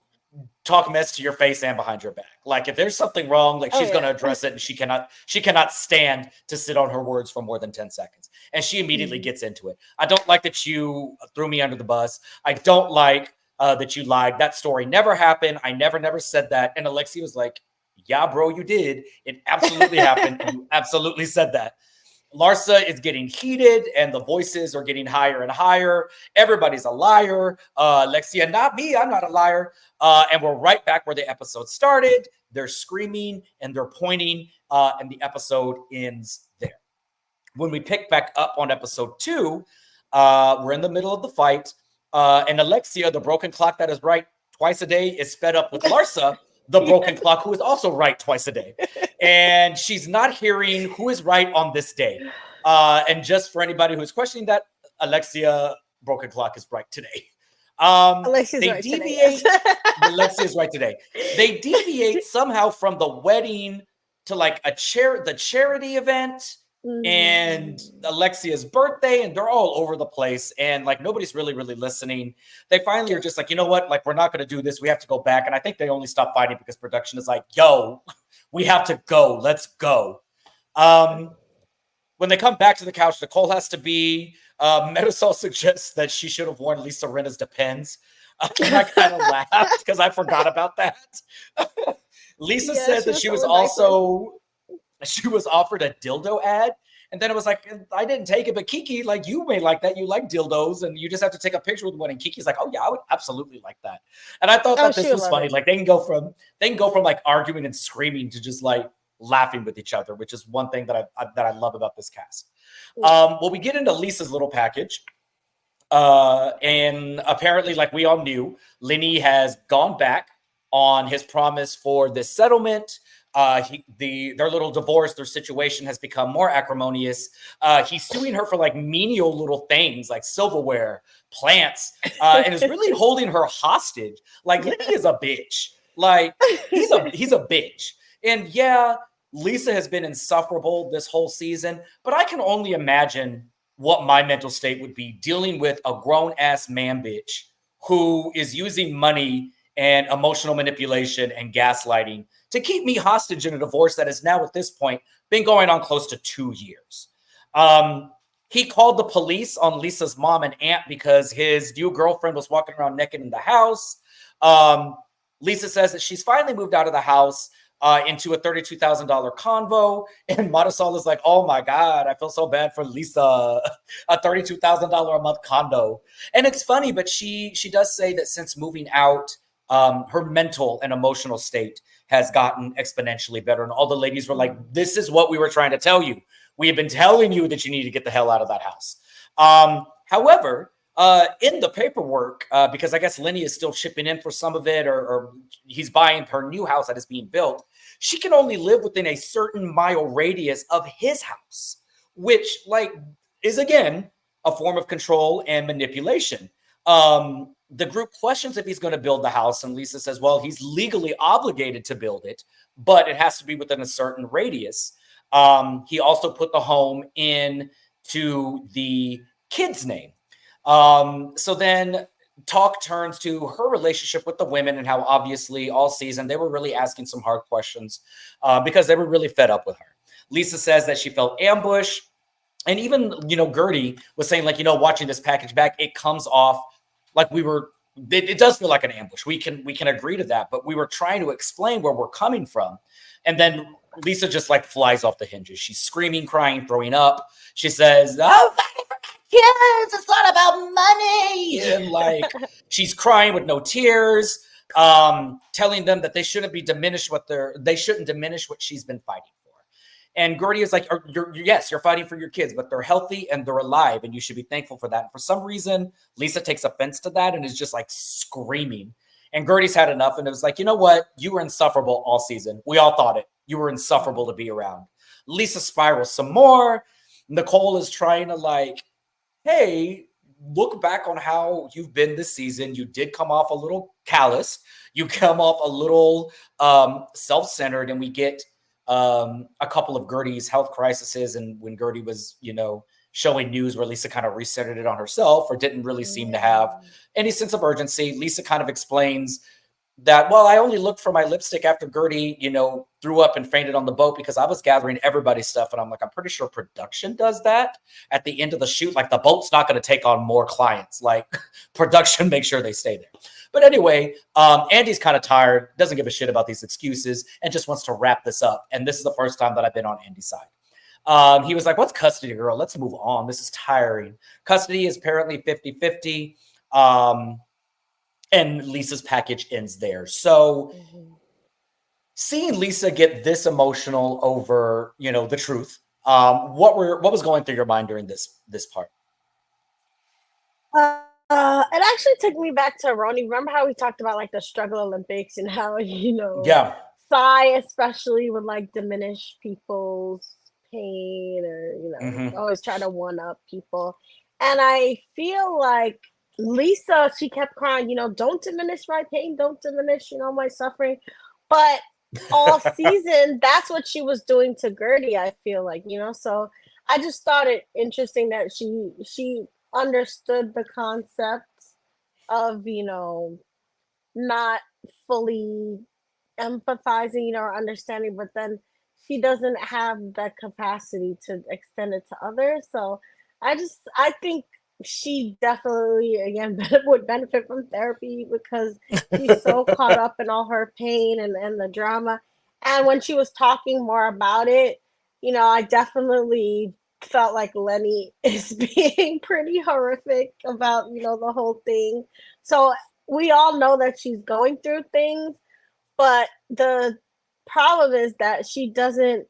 talk mess to your face and behind your back. Like if there's something wrong, like she's going to address it, and she cannot stand to sit on her words for more than 10 seconds. And she immediately gets into it. I don't like that you threw me under the bus. I don't like that you lied. That story never happened. I never said that. And Alexia was like, yeah, bro, you did. It absolutely happened. You absolutely said that. Larsa is getting heated and the voices are getting higher and higher. Everybody's a liar. Alexia, not me. I'm not a liar. And we're right back where the episode started. They're screaming and they're pointing, and the episode ends there. When we pick back up on episode 2, we're in the middle of the fight. And Alexia, the broken clock that is right twice a day, is fed up with Larsa, the broken clock, who is also right twice a day. And she's not hearing who is right on this day. And just for anybody who's questioning that, Alexia, broken clock, is right today. Alexia's right deviate. Today. Alexia's right today. They deviate somehow from the wedding to like the charity event and Alexia's birthday, and they're all over the place, and like nobody's really listening. They finally are just like, you know what, like we're not going to do this, we have to go back. And I think they only stopped fighting because production is like, yo, we have to go, let's go. When they come back to the couch, Nicole has to be Metasol suggests that she should have worn Lisa Rinna's Depends. And I kind of laughed because I forgot about that. Lisa said that she was offered a dildo ad. And then it was like, I didn't take it, but Kiki, like you may like that. You like dildos and you just have to take a picture with one. And Kiki's like, oh yeah, I would absolutely like that. And I thought that this was funny. Like they can go from like arguing and screaming to just like laughing with each other, which is one thing that I love about this cast. Well, we get into Lisa's little package. And apparently, like we all knew, Lenny has gone back on his promise for this settlement. Their little divorce, their situation has become more acrimonious. He's suing her for like menial little things like silverware, plants, and is really holding her hostage. Like Lenny is a bitch. Like he's a bitch. And yeah, Lisa has been insufferable this whole season, but I can only imagine what my mental state would be dealing with a grown-ass man bitch who is using money and emotional manipulation and gaslighting to keep me hostage in a divorce that has now, at this point, been going on close to 2 years. He called the police on Lisa's mom and aunt because his new girlfriend was walking around naked in the house. Lisa says that she's finally moved out of the house into a $32,000 convo. And Marisol is like, oh my God, I feel so bad for Lisa, a $32,000 a month condo. And it's funny, but she does say that since moving out, her mental and emotional state has gotten exponentially better. And all the ladies were like, this is what we were trying to tell you. We have been telling you that you need to get the hell out of that house. However, in the paperwork, because I guess Lenny is still chipping in for some of it, or he's buying her new house that is being built, she can only live within a certain mile radius of his house, which like is again a form of control and manipulation. The group questions if he's going to build the house, and Lisa says, well, he's legally obligated to build it, but it has to be within a certain radius. He also put the home in to the kid's name. So then talk turns to her relationship with the women and how obviously all season they were really asking some hard questions because they were really fed up with her. Lisa says that she felt ambushed. And even, Gertie was saying like, watching this package back, it comes off like it does feel like an ambush. We can agree to that, but we were trying to explain where we're coming from. And then Lisa just like flies off the hinges. She's screaming, crying, throwing up. She says, oh, kids, it's not about money. And like she's crying with no tears, telling them that they shouldn't diminish what she's been fighting for. And Gertie is like, yes, you're fighting for your kids, but they're healthy and they're alive, and you should be thankful for that. And for some reason, Lisa takes offense to that and is just like screaming. And Gertie's had enough. And it was like, you know what? You were insufferable all season. We all thought it. You were insufferable to be around. Lisa spirals some more. Nicole is trying to like, hey, look back on how you've been this season. You did come off a little callous. You come off a little self-centered, and we get a couple of Gertie's health crises. And when Gertie was, showing news where Lisa kind of recentered it on herself or didn't really seem to have any sense of urgency, Lisa kind of explains that, well, I only looked for my lipstick after Gertie, threw up and fainted on the boat because I was gathering everybody's stuff. And I'm like, I'm pretty sure production does that at the end of the shoot. Like, the boat's not going to take on more clients. Like, production makes sure they stay there. But anyway, Andy's kind of tired, doesn't give a shit about these excuses, and just wants to wrap this up. And this is the first time that I've been on Andy's side. He was like, what's custody, girl? Let's move on. This is tiring. Custody is apparently 50-50. And Lisa's package ends there. So seeing Lisa get this emotional over, the truth, what was going through your mind during this part? It actually took me back to Roni. Remember how we talked about like the struggle Olympics and how, Sai especially would like diminish people's pain or, always try to one up people. And I feel like Lisa, she kept crying, don't diminish my pain, don't diminish, my suffering. But all season, that's what she was doing to Gertie, I feel like, so I just thought it interesting that she understood the concept of, not fully empathizing, or understanding, but then she doesn't have the capacity to extend it to others. So I think she definitely, again, would benefit from therapy because she's so caught up in all her pain and the drama. And when she was talking more about it, I definitely felt like Lenny is being pretty horrific about, the whole thing. So we all know that she's going through things, but the problem is that she doesn't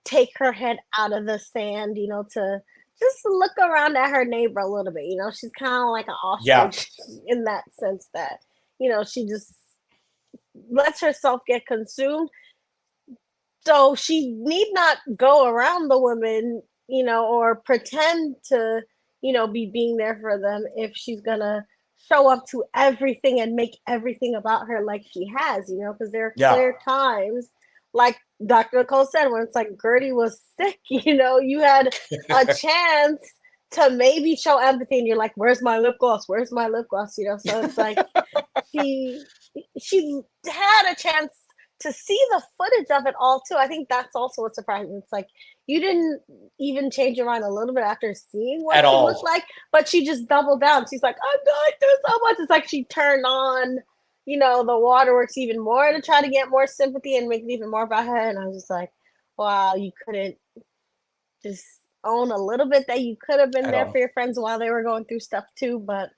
take her head out of the sand, to just look around at her neighbor a little bit. She's kind of like an ostrich in that sense that, she just lets herself get consumed. So she need not go around the women, or pretend to, be being there for them if she's gonna show up to everything and make everything about her like she has, because there are clear times, like Dr. Nicole said, when it's like Gertie was sick, you had a chance to maybe show empathy, and you're like, where's my lip gloss? Where's my lip gloss? So it's like she had a chance to see the footage of it all too. I think that's also what's surprising. It's like you didn't even change your mind a little bit after seeing what she looked like, but she just doubled down. She's like, I'm going through so much. It's like she turned on, the waterworks even more to try to get more sympathy and make it even more about her. And I was just like, wow, you couldn't just own a little bit that you could have been there for your friends while they were going through stuff too. But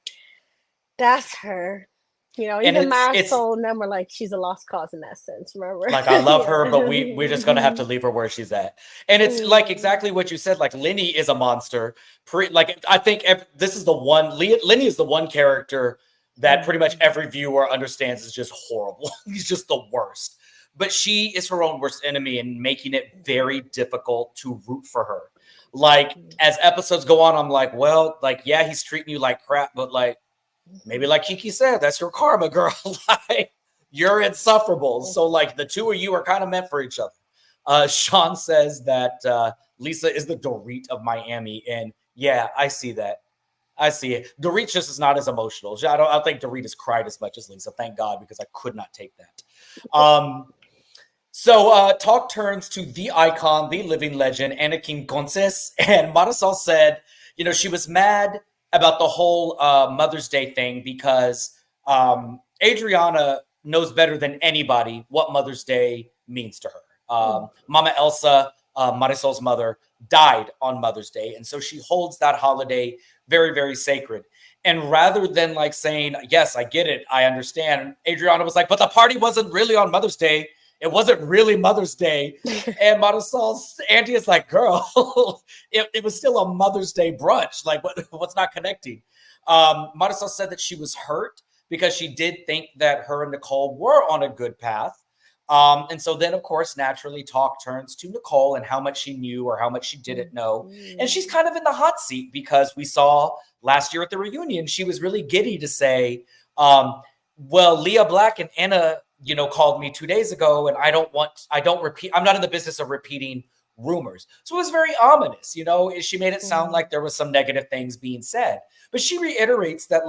that's her. Even Marisol and them were like, she's a lost cause in that sense, remember? Like, I love her, but we're just going to have to leave her where she's at. And it's like exactly what you said. Like, Lenny is a monster. I think this is the one, Lenny is the one character that pretty much every viewer understands is just horrible. He's just the worst. But she is her own worst enemy and making it very difficult to root for her. Like, as episodes go on, I'm like, well, like, yeah, he's treating you like crap, but like, maybe like Kiki said, that's your karma, girl. Like, you're insufferable. So like the two of you are kind of meant for each other. Sean says that Lisa is the Dorit of Miami. And yeah, I see that. I see it. Dorit just is not as emotional. I don't think Dorit has cried as much as Lisa. Thank God, because I could not take that. So talk turns to the icon, the living legend, Anakin Conces. And Marisol said, she was mad about the whole Mother's Day thing because Adriana knows better than anybody what Mother's Day means to her. Mama Elsa, Marisol's mother, died on Mother's Day. And so she holds that holiday very, very sacred. And rather than like saying, yes, I get it, I understand, Adriana was like, but the party wasn't really on Mother's Day. It wasn't really Mother's Day. And Marisol's auntie is like, girl, it was still a Mother's Day brunch. Like, what's not connecting? Marisol said that she was hurt because she did think that her and Nicole were on a good path. And so then, of course, naturally, talk turns to Nicole and how much she knew or how much she didn't know. And she's kind of in the hot seat because we saw last year at the reunion, she was really giddy to say, well, Leah Black and Anna, called me 2 days ago, and I'm not in the business of repeating rumors. So it was very ominous, she made it sound like there was some negative things being said. But she reiterates that,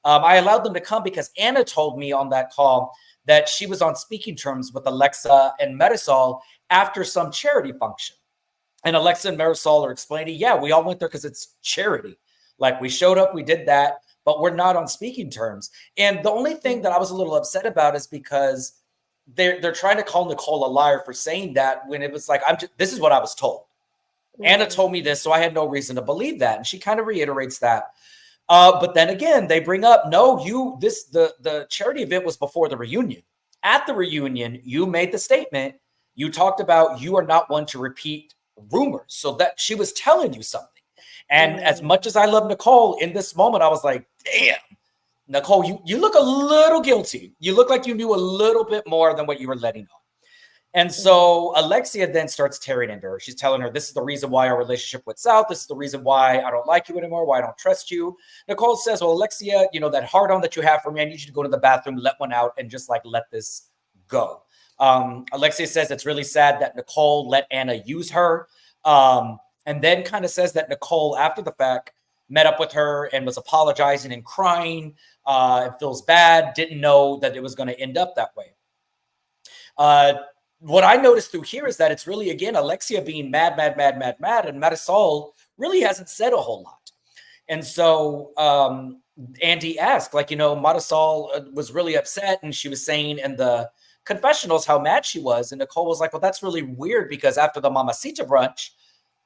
I allowed them to come because Anna told me on that call that she was on speaking terms with Alexia and Marisol after some charity function. And Alexia and Marisol are explaining, yeah, we all went there because it's charity. Like, we showed up, we did that, but we're not on speaking terms. And the only thing that I was a little upset about is because they're trying to call Nicole a liar for saying that, when it was like, this is what I was told. Anna told me this, so I had no reason to believe that. And she kind of reiterates that. But then again, they bring up, the charity event was before the reunion. At the reunion, you made the statement, you talked about you are not one to repeat rumors. So that she was telling you something. And as much as I love Nicole, in this moment, I was like, damn, Nicole, you look a little guilty. You look like you knew a little bit more than what you were letting on. And so Alexia then starts tearing into her. She's telling her, this is the reason why our relationship went south. This is the reason why I don't like you anymore, why I don't trust you. Nicole says, well, Alexia, that hard on that you have for me, I need you to go to the bathroom, let one out, and just let this go. Alexia says it's really sad that Nicole let Anna use her. And then kind of says that Nicole, after the fact, met up with her and was apologizing and crying, and feels bad, didn't know that it was going to end up that way. What I noticed through here is that it's really, again, Alexia being mad, and Marisol really hasn't said a whole lot. And so Andy asked, Marisol was really upset, and she was saying in the confessionals how mad she was. And Nicole was like, well, that's really weird, because after the Mamacita brunch,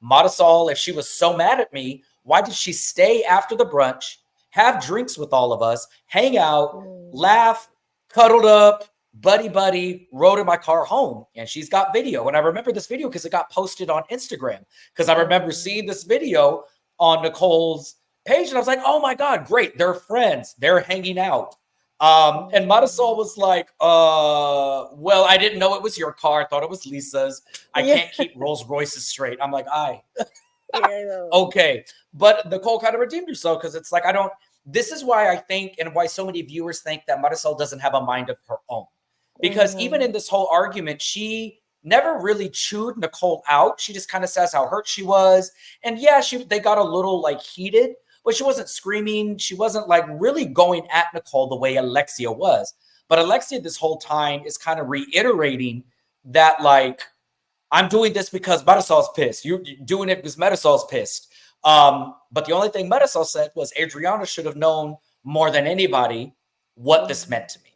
Marisol, if she was so mad at me, why did she stay after the brunch, have drinks with all of us, hang out, laugh, cuddled up, buddy, rode in my car home? And she's got video. And I remember this video because it got posted on Instagram, because I remember seeing this video on Nicole's page, and I was like, oh my God, great. They're friends. They're hanging out. And Marisol was like, well, I didn't know it was your car. I thought it was Lisa's. I can't keep Rolls Royces straight. I'm like, okay. But Nicole kind of redeemed herself, because it's like, this is why I think, and why so many viewers think, that Marisol doesn't have a mind of her own. Because even in this whole argument, she never really chewed Nicole out. She just kind of says how hurt she was. And yeah, they got a little heated, but she wasn't screaming. She wasn't really going at Nicole the way Alexia was. But Alexia this whole time is kind of reiterating that, I'm doing this because Marisol's pissed. You're doing it because Marisol's pissed. But the only thing Marisol said was Adriana should have known more than anybody what this meant to me.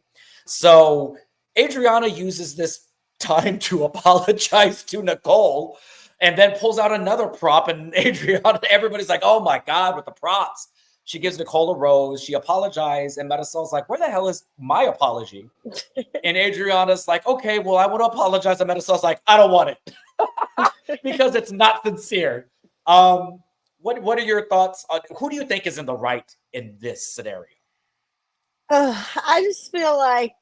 So Adriana uses this time to apologize to Nicole, and then pulls out another prop, and Adriana, everybody's like, oh my God, with the props. She gives Nicole a rose. She apologized, and Marisol's like, where the hell is my apology? And Adriana's like, okay, well, I want to apologize. And Marisol's like, I don't want it because it's not sincere. What are your thoughts on who do you think is in the right in this scenario? I just feel like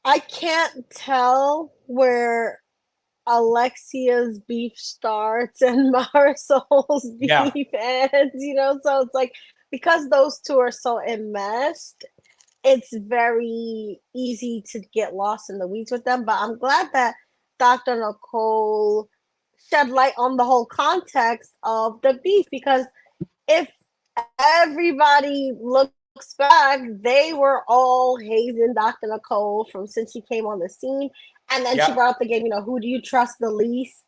I can't tell where Alexia's beef starts and Marisol's beef ends, so it's like, because those two are so enmeshed, it's very easy to get lost in the weeds with them. But I'm glad that Dr. Nicole shed light on the whole context of the beef, because if everybody looks back, they were all hazing Dr. Nicole since she came on the scene. And then she brought up the game, who do you trust the least,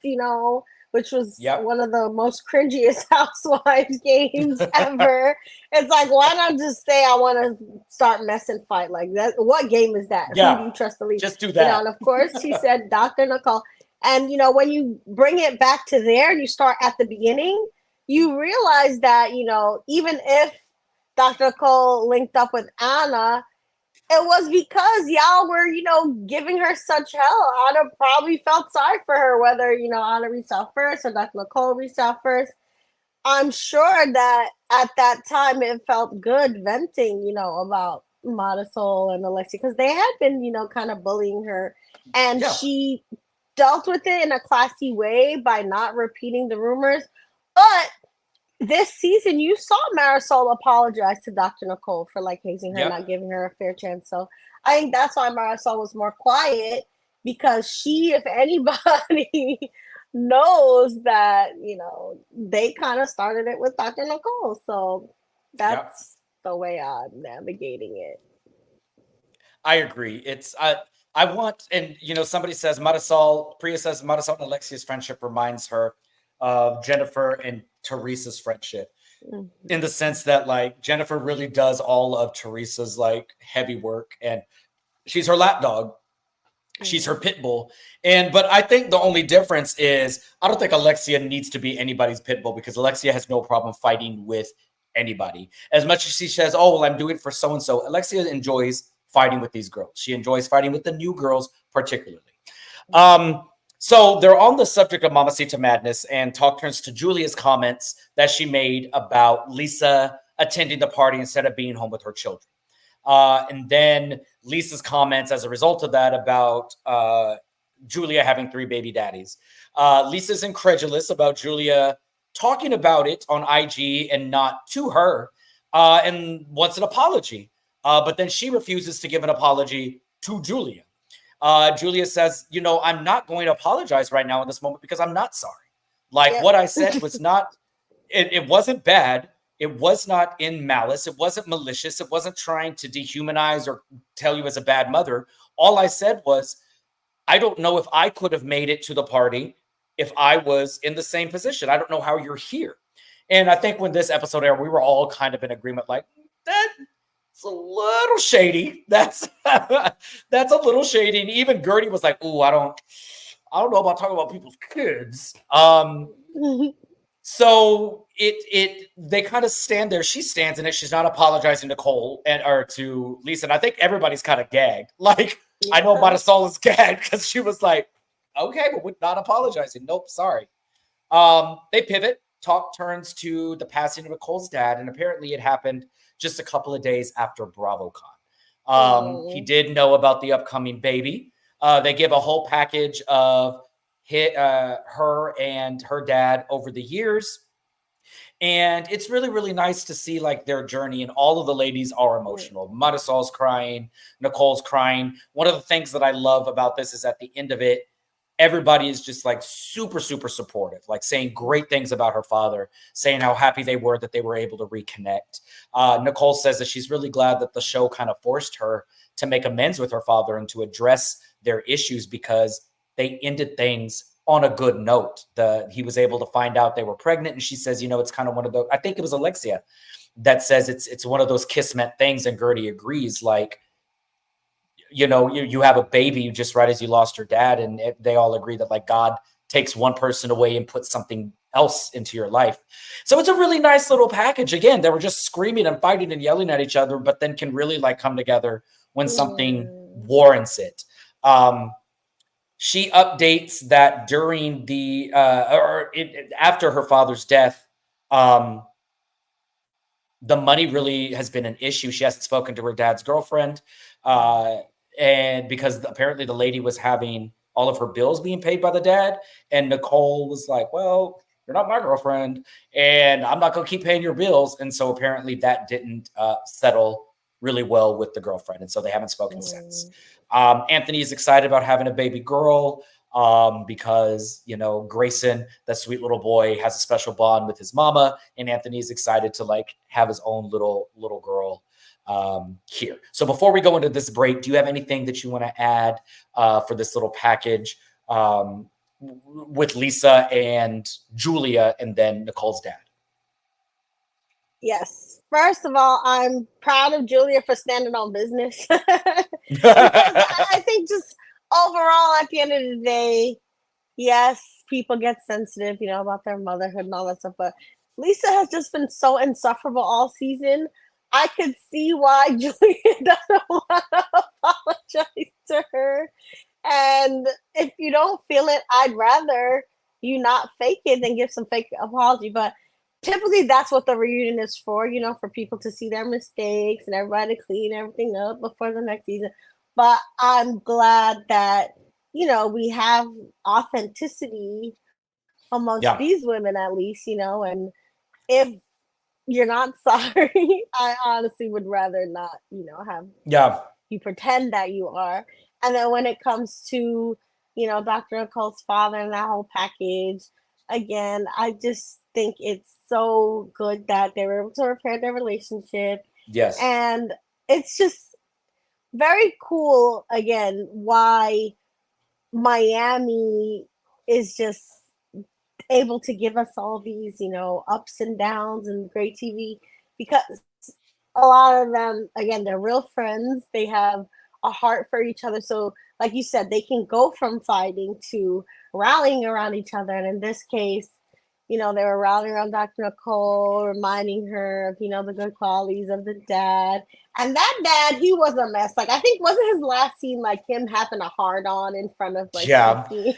which was one of the most cringiest Housewives games ever. It's like, why not just say I want to start mess and fight like that? What game is that? Yeah. Who do you trust the least? Just do that. And of course, she said Dr. Nicole. And, when you bring it back to there, you start at the beginning, you realize that, even if Dr. Nicole linked up with Anna, it was because y'all were, giving her such hell. Anna probably felt sorry for her, whether, Anna reached out first or Dr. Nicole reached out first. I'm sure that at that time it felt good venting, about Marisol and Alexia, because they had been, kind of bullying her, and Yeah. she dealt with it in a classy way by not repeating the rumors. But this season, you saw Marisol apologize to Dr. Nicole for like hazing her, Yep. not giving her a fair chance. So I think that's why Marisol was more quiet, because she, if anybody, knows that they kind of started it with Dr. Nicole. So that's the way I'm navigating it. I agree. It's I want, and somebody says Priya says Marisol and Alexia's friendship reminds her of Jennifer and Teresa's friendship, in the sense that like Jennifer really does all of Teresa's like heavy work, and she's her lapdog. She's her pit bull. But I think the only difference is I don't think Alexia needs to be anybody's pit bull, because Alexia has no problem fighting with anybody. As much as she says, oh, well, I'm doing it for so-and-so, Alexia enjoys fighting with these girls. She enjoys fighting with the new girls particularly. So they're on the subject of Mamacita Madness, and talk turns to Julia's comments that she made about Lisa attending the party instead of being home with her children. And then Lisa's comments as a result of that about Julia having 3 baby daddies. Lisa's incredulous about Julia talking about it on IG and not to her, and wants an apology. But then she refuses to give an apology to Julia. Julia says, I'm not going to apologize right now in this moment because I'm not sorry. Like, what I said was not, it wasn't bad. It was not in malice. It wasn't malicious. It wasn't trying to dehumanize or tell you as a bad mother. All I said was, I don't know if I could have made it to the party if I was in the same position. I don't know how you're here. And I think when this episode aired, we were all kind of in agreement, like, that's a little shady. That's a little shady. And even Gertie was like, ooh, I don't know about talking about people's kids. So they kind of stand there. She stands in it. She's not apologizing to Nicole or to Lisa. And I think everybody's kind of gagged. Like, I know Marisol is gagged because she was like, okay, but we're not apologizing. Nope, sorry. They pivot. Talk turns to the passing of Nicole's dad, and apparently it happened just a couple of days after BravoCon. He did know about the upcoming baby. They give a whole package of her and her dad over the years. And it's really, really nice to see like their journey, and all of the ladies are emotional. Marisol's crying, Nicole's crying. One of the things that I love about this is at the end of it, everybody is just like super, super supportive, like saying great things about her father, saying how happy they were that they were able to reconnect. Nicole says that she's really glad that the show kind of forced her to make amends with her father and to address their issues, because they ended things on a good note. He was able to find out they were pregnant, and she says, it's kind of one of those, I think it was Alexia that says it's one of those kismet things, and Gertie agrees, like, you have a baby just right as you lost your dad, and they all agree that like God takes one person away and puts something else into your life. So it's a really nice little package. Again, they were just screaming and fighting and yelling at each other, but then can really like come together when something warrants it. She updates that during the after her father's death, the money really has been an issue. She hasn't spoken to her dad's girlfriend, and because apparently the lady was having all of her bills being paid by the dad, and Nicole was like, well, you're not my girlfriend, and I'm not going to keep paying your bills. And so apparently that didn't settle really well with the girlfriend, and so they haven't spoken since. Anthony is excited about having a baby girl because, Grayson, that sweet little boy, has a special bond with his mama, and Anthony's excited to like have his own little girl here. So before we go into this break, do you have anything that you want to add for this little package with Lisa and Julia and then Nicole's dad? Yes. First of all, I'm proud of Julia for standing on business. Because I think just overall, at the end of the day, yes, people get sensitive, about their motherhood and all that stuff. But Lisa has just been so insufferable all season. I could see why Julia doesn't want to apologize to her. And if you don't feel it, I'd rather you not fake it than give some fake apology. But typically that's what the reunion is for, for people to see their mistakes and everybody to clean everything up before the next season. But I'm glad that, we have authenticity amongst Yeah. these women at least, and if you're not sorry, I honestly would rather not, have Yeah. you pretend that you are. And then when it comes to, Dr. Nicole's father and that whole package, again, I just think it's so good that they were able to repair their relationship. Yes. And it's just very cool, again, why Miami is just able to give us all these, ups and downs and great TV, because a lot of them, again, they're real friends. They have a heart for each other. So, like you said, they can go from fighting to rallying around each other. And in this case, they were rallying around Dr. Nicole, reminding her of, the good qualities of the dad. And that dad, he was a mess. Like, I think, wasn't his last scene like him having a hard on in front of like Yeah. 50?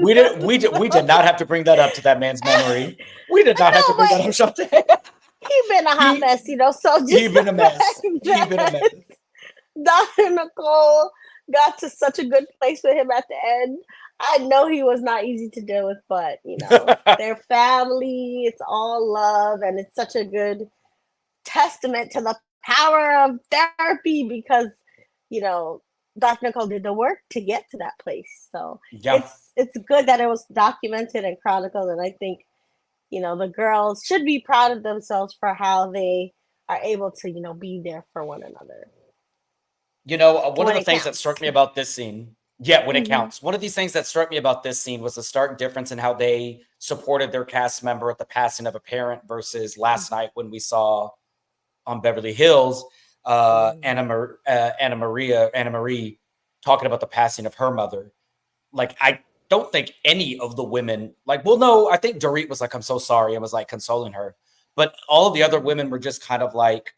We did not have to bring that up to that man's memory. We did not have to bring that up, Shante. He been a hot mess, so just he been a mess. He been a mess. Dr. Nicole got to such a good place with him at the end. I know he was not easy to deal with, but their family, it's all love, and it's such a good testament to the power of therapy because, Dr. Nicole did the work to get to that place. So Yeah. it's good that it was documented and chronicled, and I think the girls should be proud of themselves for how they are able to, be there for one another. One of the things that struck me about this scene, when it Mhm. counts, one of these things that struck me about this scene was the stark difference in how they supported their cast member at the passing of a parent versus last night when we saw on Beverly Hills, Anna Marie talking about the passing of her mother. Like, I don't think any of the women, like, well, no, I think Dorit was like, I'm so sorry, and was like consoling her. But all of the other women were just kind of like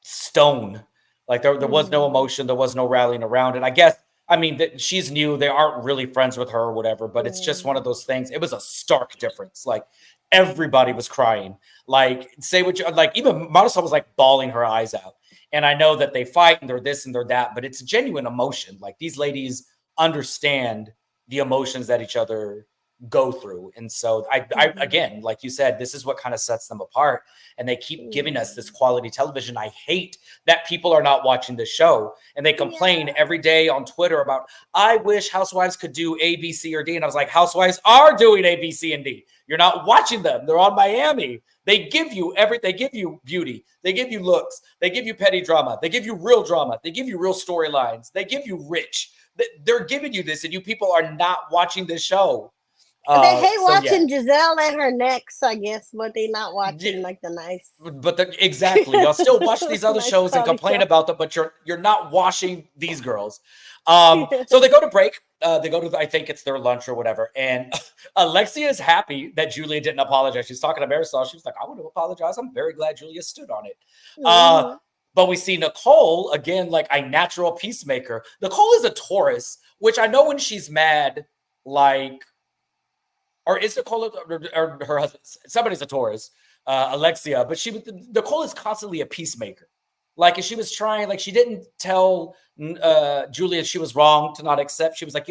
stone. Like there was no emotion, there was no rallying around it. I guess, I mean, that she's new, they aren't really friends with her or whatever, but it's just one of those things. It was a stark difference. Like everybody was crying. Like, say what you like, even Marisol was like bawling her eyes out. And I know that they fight and they're this and they're that, but it's a genuine emotion. Like these ladies understand the emotions that each other go through. And so I again, like you said, this is what kind of sets them apart. And they keep giving us this quality television. I hate that people are not watching the show and they complain every day on Twitter about, I wish Housewives could do A, B, C, or D. And I was like, Housewives are doing A, B, C, and D. You're not watching them. They're on Miami. They give you they give you beauty. They give you looks. They give you petty drama. They give you real drama. They give you real storylines. They give you rich. They're giving you this and you people are not watching this show. They hate watching Giselle and her necks, I guess, but they not watching like the nice. But exactly, y'all still watch these other shows and complain about them, but you're not watching these girls. So they go to break. They go to I think it's their lunch or whatever, and Alexia is happy that Julia didn't apologize. She's talking to Marisol. She was like, "I want to apologize. I'm very glad Julia stood on it." But we see Nicole again, like a natural peacemaker. Nicole is a Taurus, which I know when she's mad, like. Or is Nicole or her husband? Somebody's a Taurus, Alexia. But Nicole is constantly a peacemaker. Like if she was trying, like she didn't tell Julia she was wrong to not accept. She was like,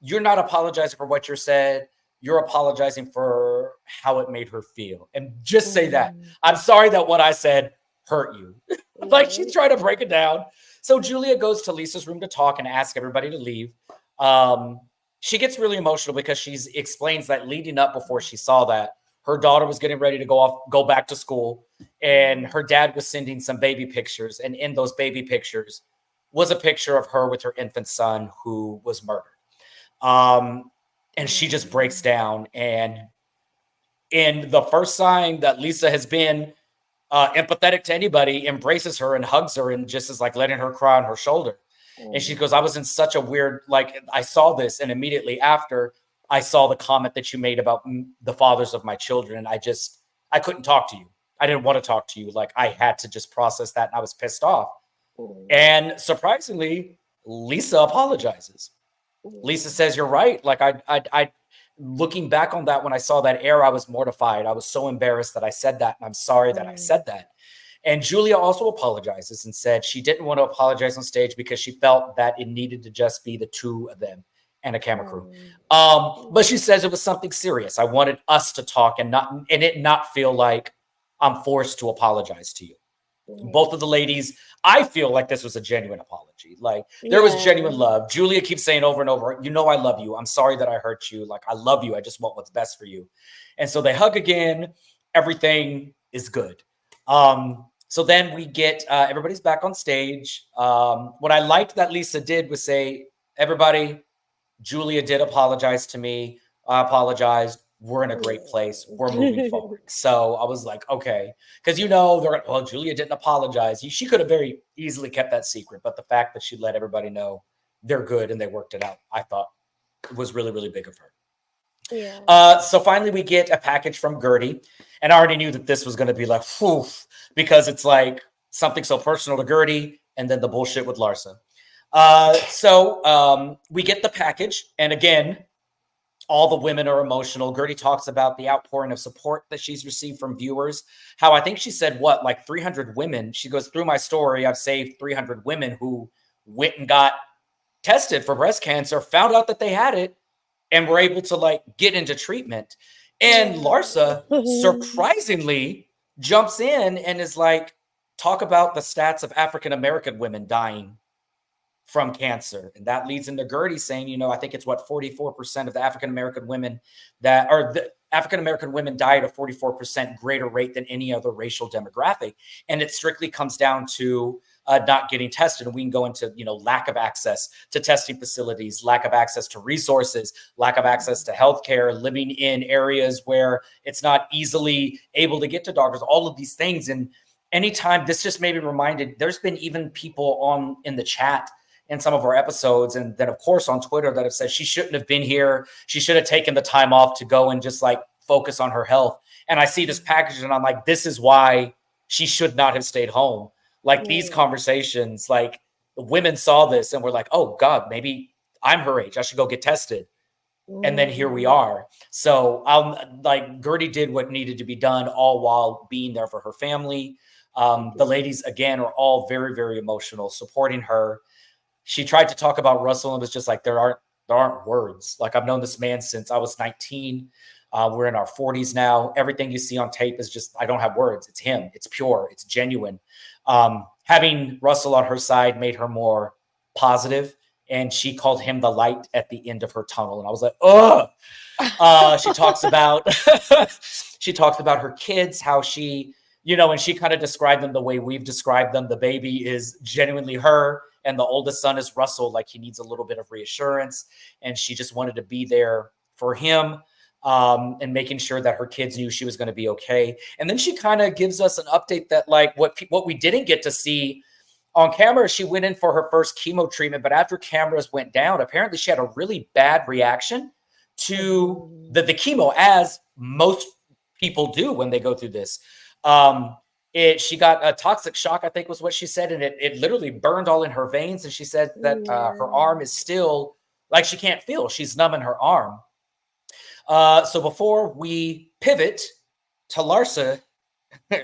you're not apologizing for what you said. You're apologizing for how it made her feel. And just say that. I'm sorry that what I said hurt you. Like she's trying to break it down. So Julia goes to Lisa's room to talk and ask everybody to leave. She gets really emotional because she explains that leading up before she saw that, her daughter was getting ready to go back to school, and her dad was sending some baby pictures. And in those baby pictures was a picture of her with her infant son who was murdered. And she just breaks down. And in the first sign that Lisa has been empathetic to anybody, embraces her and hugs her and just is like letting her cry on her shoulder. And she goes, I was in such a weird, like, I saw this. And immediately after I saw the comment that you made about the fathers of my children. And I couldn't talk to you. I didn't want to talk to you. Like I had to just process that. And I was pissed off. And surprisingly, Lisa apologizes. Lisa says, you're right. Like looking back on that, when I saw that air, I was mortified. I was so embarrassed that I said that. And I'm sorry that I said that. And Julia also apologizes and said she didn't want to apologize on stage because she felt that it needed to just be the two of them and a camera crew. But she says it was something serious. I wanted us to talk and it not feel like I'm forced to apologize to you. Both of the ladies, I feel like this was a genuine apology. Like there was genuine love. Julia keeps saying over and over, you know, I love you. I'm sorry that I hurt you. Like, I love you. I just want what's best for you. And so they hug again. Everything is good. So then we get, everybody's back on stage. What I liked that Lisa did was say, everybody, Julia did apologize to me. I apologized. We're in a great place. We're moving forward. So I was like, okay. Because, you know, they're like, well, Julia didn't apologize. She could have very easily kept that secret. But the fact that she let everybody know they're good and they worked it out, I thought it was really, really big of her. Yeah. So finally we get a package from Gertie. And I already knew that this was going to be like, whew, because it's like something so personal to Gertie and then the bullshit with Larsa. So we get the package. And again, all the women are emotional. Gertie talks about the outpouring of support that she's received from viewers. How I think she said, what, like 300 women. She goes, through my story, I've saved 300 women who went and got tested for breast cancer, found out that they had it, and were able to like get into treatment. And Larsa surprisingly jumps in and is like, talk about the stats of African-American women dying from cancer. And that leads into Gertie saying, you know, I think it's what 44% of the African-American women that are the African-American women die at a 44% greater rate than any other racial demographic. And it strictly comes down to not getting tested. And we can go into, you know, lack of access to testing facilities, lack of access to resources, lack of access to healthcare, living in areas where it's not easily able to get to doctors, all of these things. And anytime, this just made me reminded, there's been even people in the chat in some of our episodes, and then of course on Twitter, that have said she shouldn't have been here. She should have taken the time off to go and just like focus on her health. And I see this package and I'm like, this is why she should not have stayed home. Like these conversations, like the women saw this and were like, oh God, maybe I'm her age. I should go get tested. And then here we are. So like Gertie did what needed to be done, all while being there for her family. The ladies, again, are all very, very emotional, supporting her. She tried to talk about Russell and was just like, there aren't words. Like, I've known this man since I was 19. We're in our 40s now. Everything you see on tape is just, I don't have words. It's him. It's pure. It's genuine. Having Russell on her side made her more positive, and she called him the light at the end of her tunnel. And I was like, oh. She talks about her kids, how she, you know, and she kind of described them the way we've described them. The baby is genuinely her, and the oldest son is Russell. Like, he needs a little bit of reassurance, and she just wanted to be there for him, and making sure that her kids knew she was going to be okay. And then she kind of gives us an update that like what we didn't get to see on camera. She went in for her first chemo treatment, but after cameras went down, apparently she had a really bad reaction to the chemo, as most people do when they go through this. She got a toxic shock, I think was what she said. And it literally burned all in her veins. And she said that her arm is still like, she can't feel, she's numb in her arm. So before we pivot to Larsa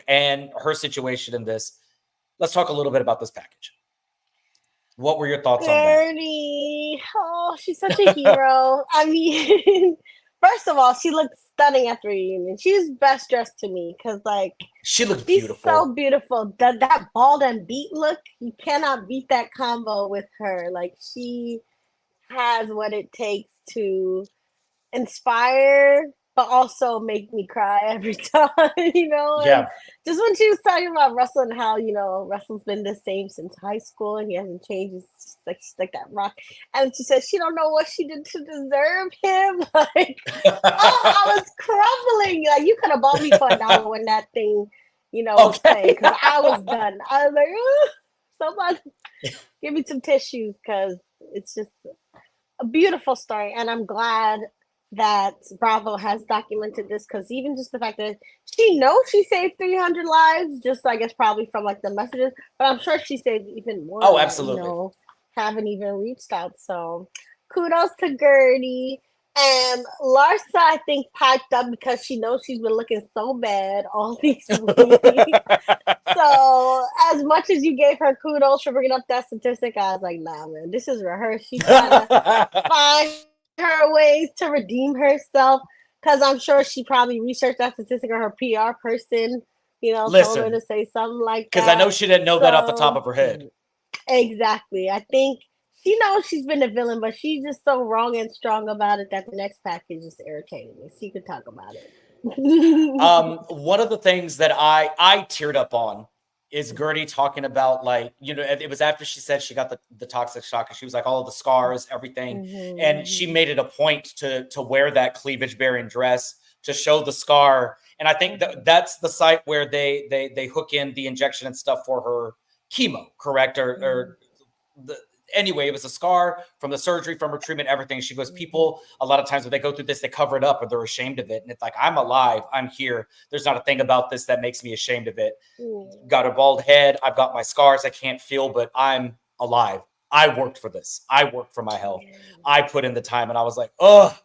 and her situation in this, let's talk a little bit about this package. What were your thoughts on that? Gertie, oh, she's such a hero. I mean, first of all, she looked stunning at the reunion. She was best dressed to me because, like, she looked she's beautiful. so beautiful. That bald and beat look, you cannot beat that combo with her. Like, she has what it takes to inspire, but also make me cry every time, you know? Yeah. And just when she was talking about Russell and how, you know, Russell's been the same since high school and he hasn't changed, she's like that rock. And she says she don't know what she did to deserve him. Like, I was crumbling. Like, you could have bought me for $1 when that thing, you know, was playing, because I was done. I was like, somebody give me some tissues, because it's just a beautiful story. And I'm glad that Bravo has documented this, because even just the fact that she knows she saved 300 lives, just I guess probably from like the messages, but I'm sure she saved even more. Oh, absolutely. You know, haven't even reached out. So kudos to Gertie. And Larsa, I think, piped up because she knows she's been looking so bad all these weeks. So, as much as you gave her kudos for bringing up that statistic, I was like, nah, man, this is rehearsed. She's trying to find her ways to redeem herself because I'm sure she probably researched that statistic, or her PR person, told her to say something like that. Because I know she didn't know that off the top of her head. Exactly. I think she knows she's been a villain, but she's just so wrong and strong about it that the next package is irritating me. So you can talk about it. One of the things that I teared up on is Gertie talking about, like, it was after she said she got the toxic shock, and she was like, all of the scars, everything. Mm-hmm. And she made it a point to wear that cleavage bearing dress to show the scar. And I think that's the site where they hook in the injection and stuff for her chemo, correct? Anyway, it was a scar from the surgery, from her treatment, everything. She goes, people, a lot of times when they go through this, they cover it up or they're ashamed of it. And it's like, I'm alive. I'm here. There's not a thing about this that makes me ashamed of it. Got a bald head. I've got my scars. I can't feel, but I'm alive. I worked for this. I worked for my health. I put in the time. And I was like, oh,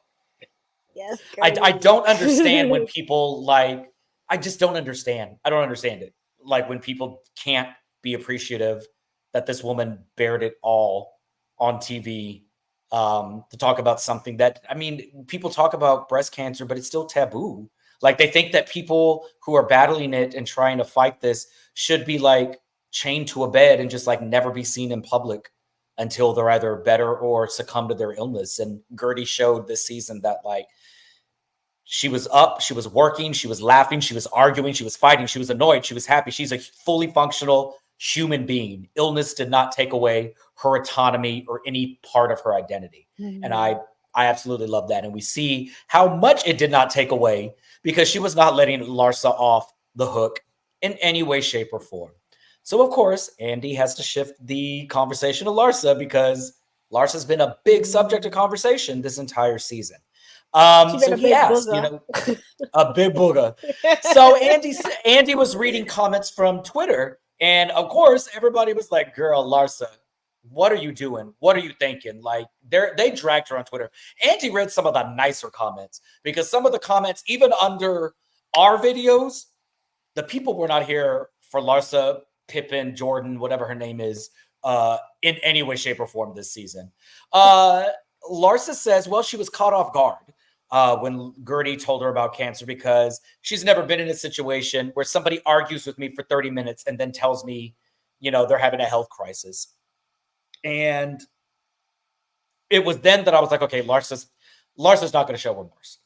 yes. I don't understand when people I just don't understand. I don't understand it. Like when people can't be appreciative that this woman bared it all on TV to talk about something that, people talk about breast cancer, but it's still taboo. Like they think that people who are battling it and trying to fight this should be like chained to a bed and just like never be seen in public until they're either better or succumb to their illness. And Gertie showed this season that like she was up, she was working, she was laughing, she was arguing, she was fighting, she was annoyed, she was happy. She's a fully functional human being. Illness did not take away her autonomy or any part of her identity. Mm-hmm. And I absolutely love that. And we see how much it did not take away because she was not letting Larsa off the hook in any way, shape, or form. So, of course, Andy has to shift the conversation to Larsa because Larsa's been a big subject of conversation this entire season. So he asked, a big booger. So Andy was reading comments from Twitter. And of course, everybody was like, girl, Larsa, what are you doing? What are you thinking? Like they dragged her on Twitter. Andy read some of the nicer comments because some of the comments, even under our videos, the people were not here for Larsa, Pippen, Jordan, whatever her name is, in any way, shape, or form this season. Larsa says, well, she was caught off guard when Gertie told her about cancer because she's never been in a situation where somebody argues with me for 30 minutes and then tells me, they're having a health crisis. And it was then that I was like, okay, Larsa's not going to show remorse.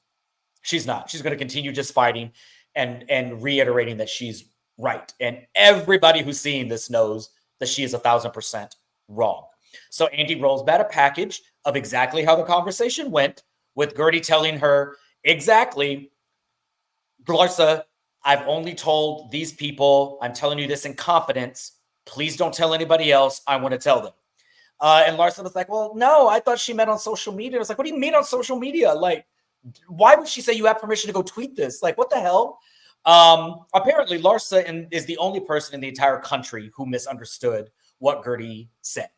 She's not. She's going to continue just fighting and reiterating that she's right. And everybody who's seeing this knows that she is 1,000% wrong. So Andy rolls back a package of exactly how the conversation went, with Gertie telling her exactly, Larsa, I've only told these people, I'm telling you this in confidence. Please don't tell anybody else. I want to tell them. And Larsa was like, well, no, I thought she meant on social media. I was like, what do you mean on social media? Like, why would she say you have permission to go tweet this? Like, what the hell? Apparently, Larsa is the only person in the entire country who misunderstood what Gertie said.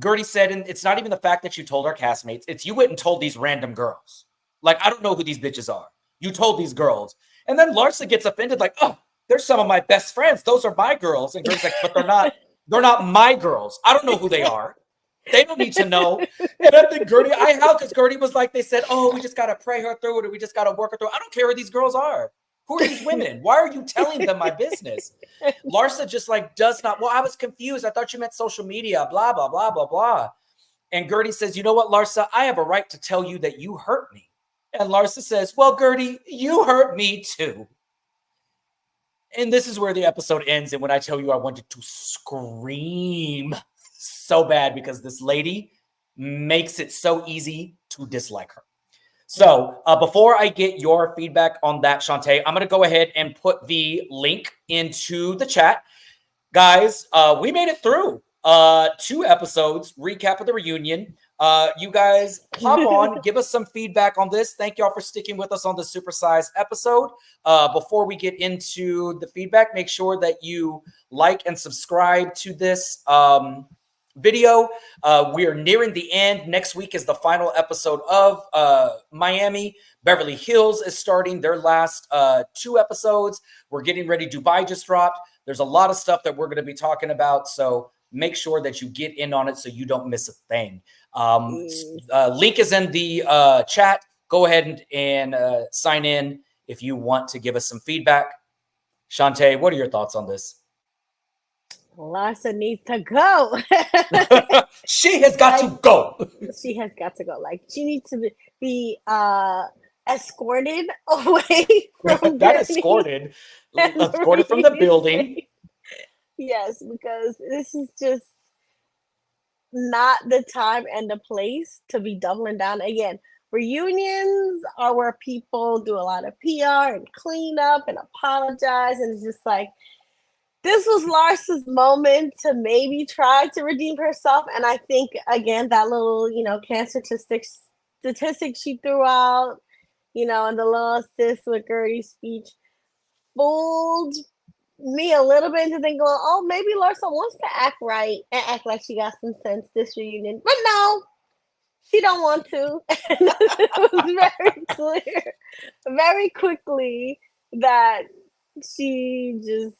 Gertie said, and it's not even the fact that you told our castmates, it's you went and told these random girls. Like, I don't know who these bitches are. You told these girls. And then Larsa gets offended, like, oh, they're some of my best friends. Those are my girls. And Gertie's like, but they're not my girls. I don't know who they are. They don't need to know. And I think Gertie, because Gertie was like, they said, oh, we just got to pray her through it, or we just got to work her through it. I don't care who these girls are. Who are these women? Why are you telling them my business? Larsa just like does not. Well, I was confused. I thought you meant social media, blah, blah, blah, blah, blah. And Gertie says, you know what, Larsa? I have a right to tell you that you hurt me. And Larsa says, well, Gertie, you hurt me too. And this is where the episode ends. And when I tell you I wanted to scream so bad because this lady makes it so easy to dislike her. So before I get your feedback on that, Shantae, I'm going to go ahead and put the link into the chat. Guys, we made it through 2 episodes, recap of the reunion. You guys hop on, give us some feedback on this. Thank y'all for sticking with us on the supersized episode. Before we get into the feedback, make sure that you like and subscribe to this video. We are nearing the end. Next week is the final episode of Miami. Beverly Hills is starting their last 2 episodes. We're getting ready. Dubai just dropped. There's a lot of stuff that we're going to be talking about. So make sure that you get in on it so you don't miss a thing. Link is in the chat. Go ahead and sign in if you want to give us some feedback. Shantae, what are your thoughts on this? Larsa needs to go. She has got to go. She has got to go. Like, she needs to be escorted away from Not Gertie escorted. Escorted from the building. Yes, because this is just not the time and the place to be doubling down. Again, reunions are where people do a lot of PR and clean up and apologize. And it's just like, this was Larsa's moment to maybe try to redeem herself. And I think, again, that little, cancer statistic she threw out, and the little assist with Gertie's speech fooled me a little bit into thinking, oh, maybe Larsa wants to act right and act like she got some sense this reunion. But no, she don't want to. And it was very clear, very quickly, that she just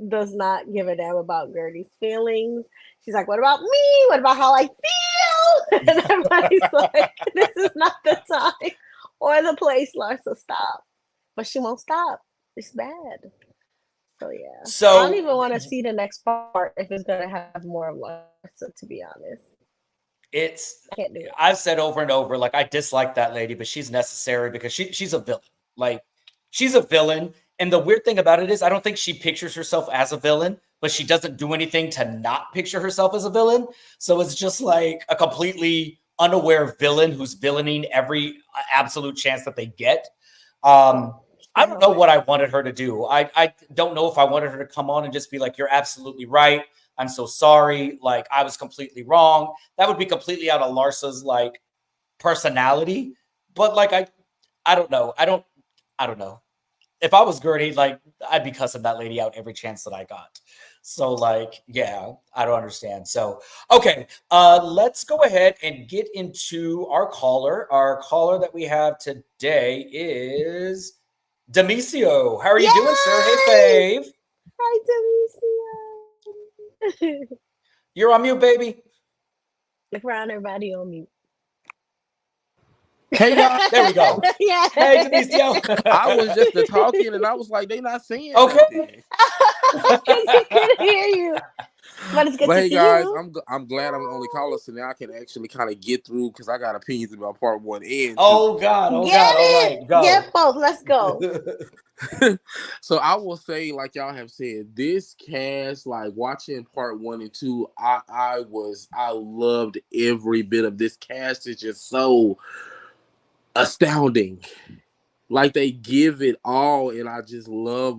does not give a damn about Gertie's feelings. She's like, what about me? What about how I feel? And everybody's like, this is not the time or the place, Larsa, stop. But she won't stop. It's bad. So yeah. So I don't even want to see the next part if it's gonna have more of Larsa, to be honest. I can't do it. I've said over and over, like, I dislike that lady, but she's necessary because she's a villain. Like, she's a villain. And the weird thing about it is I don't think she pictures herself as a villain, but she doesn't do anything to not picture herself as a villain. So it's just like a completely unaware villain who's villaining every absolute chance that they get. I don't know what I wanted her to do. I don't know if I wanted her to come on and just be like, you're absolutely right. I'm so sorry. Like, I was completely wrong. That would be completely out of Larsa's, like, personality. But, like, I don't know. I don't know. If I was Gertie, like, I'd be cussing that lady out every chance that I got. So, like, yeah, I don't understand. So, okay, let's go ahead and get into our caller. Our caller that we have today is Demisio. How are you doing, sir? Hey, fave. Hi, Demisio. You're on mute, baby. Look around, everybody on mute. Hey, y'all. There we go. Yeah. Hey, Demisio. I was just talking and I was like, they not saying Okay. nothing. I couldn't hear you. But it's good But to hey, see guys, you. I'm glad I'm the only caller, so now I can actually kind of get through because I got opinions about part 1 and 2. Oh, God. Oh, Get God. it. All right, go. Get both. Let's go. So I will say, like y'all have said, this cast, like watching part 1 and 2, I loved every bit of this cast. Is just so astounding. Like, they give it all, and I just love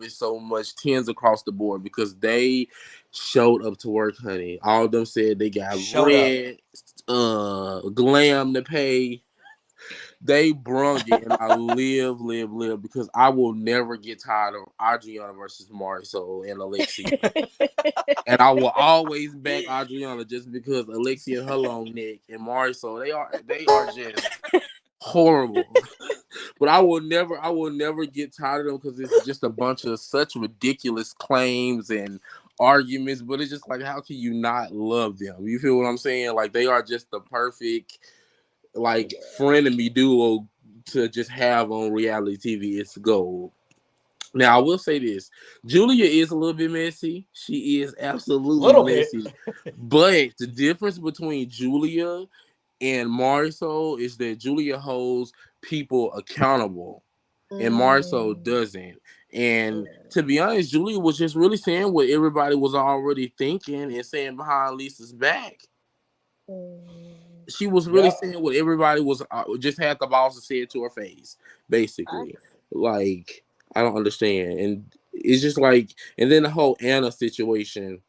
it so much. 10s across the board because they showed up to work, honey. All of them said they got rent, glam to pay. They brung it, and I live because I will never get tired of Adriana versus Marisol and Alexia. And I will always back Adriana just because Alexia and her long neck and Marisol, they are just horrible. But I will never get tired of them because it's just a bunch of such ridiculous claims and arguments. But it's just like, how can you not love them? You feel what I'm saying? Like, they are just the perfect, like, frenemy duo to just have on reality TV. It's gold. Now, I will say this. Julia is a little bit messy. She is absolutely messy. But the difference between Julia and Marisol is that Julia holds people accountable and Marisol doesn't. And to be honest, Julia was just really saying what everybody was already thinking and saying behind Lisa's back. She was really saying what everybody was just had the balls to say it to her face, basically. Like, I don't understand. And it's just like, and then the whole Anna situation.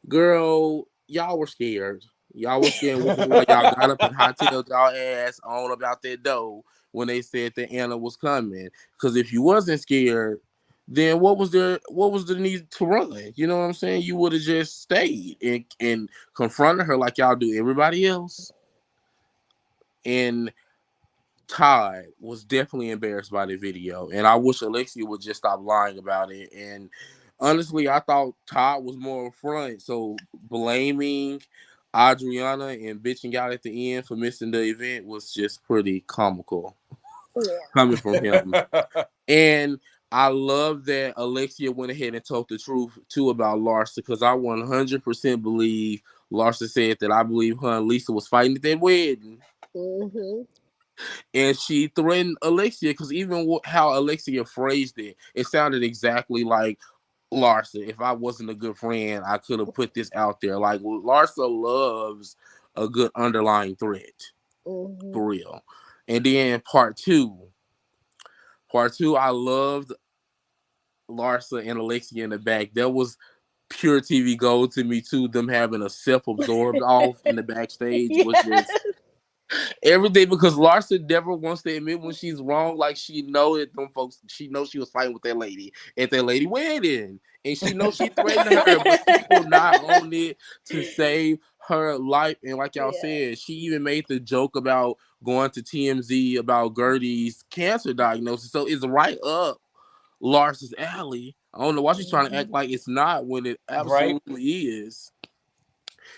Girl, y'all were scared. Y'all were scared, which is why y'all got up and hightailed y'all ass on about that dough when they said that Anna was coming. Because if you wasn't scared, then what was the need to run? You know what I'm saying? You would have just stayed and confronted her like y'all do everybody else. And Todd was definitely embarrassed by the video, and I wish Alexia would just stop lying about it. And honestly, I thought Todd was more upfront, so blaming Adriana and bitching out at the end for missing the event was just pretty comical coming from him. And I love that Alexia went ahead and told the truth too about Larsa, because I 100% believe Larsa said that I believe her and Lisa was fighting at that wedding. Mm-hmm. And she threatened Alexia, because even how Alexia phrased it, it sounded exactly like Larsa. If I wasn't a good friend, I could have put this out there. Like, Larsa loves a good underlying threat, Mm-hmm. for real. And then part two, I loved Larsa and Alexia in the back. That was pure TV gold to me too. Them having a self-absorbed off in the backstage was just Yes. everything, because Larsa never wants to admit when she's wrong. Like, she know that them folks, she knows she was fighting with that lady at that lady wedding, and she knows she threatened her, but she will not own it to save her life. And like y'all Yeah. said, she even made the joke about going to TMZ about Gertie's cancer diagnosis. So it's right up Larsa's alley. I don't know why she's trying to act like it's not when it Right? absolutely is.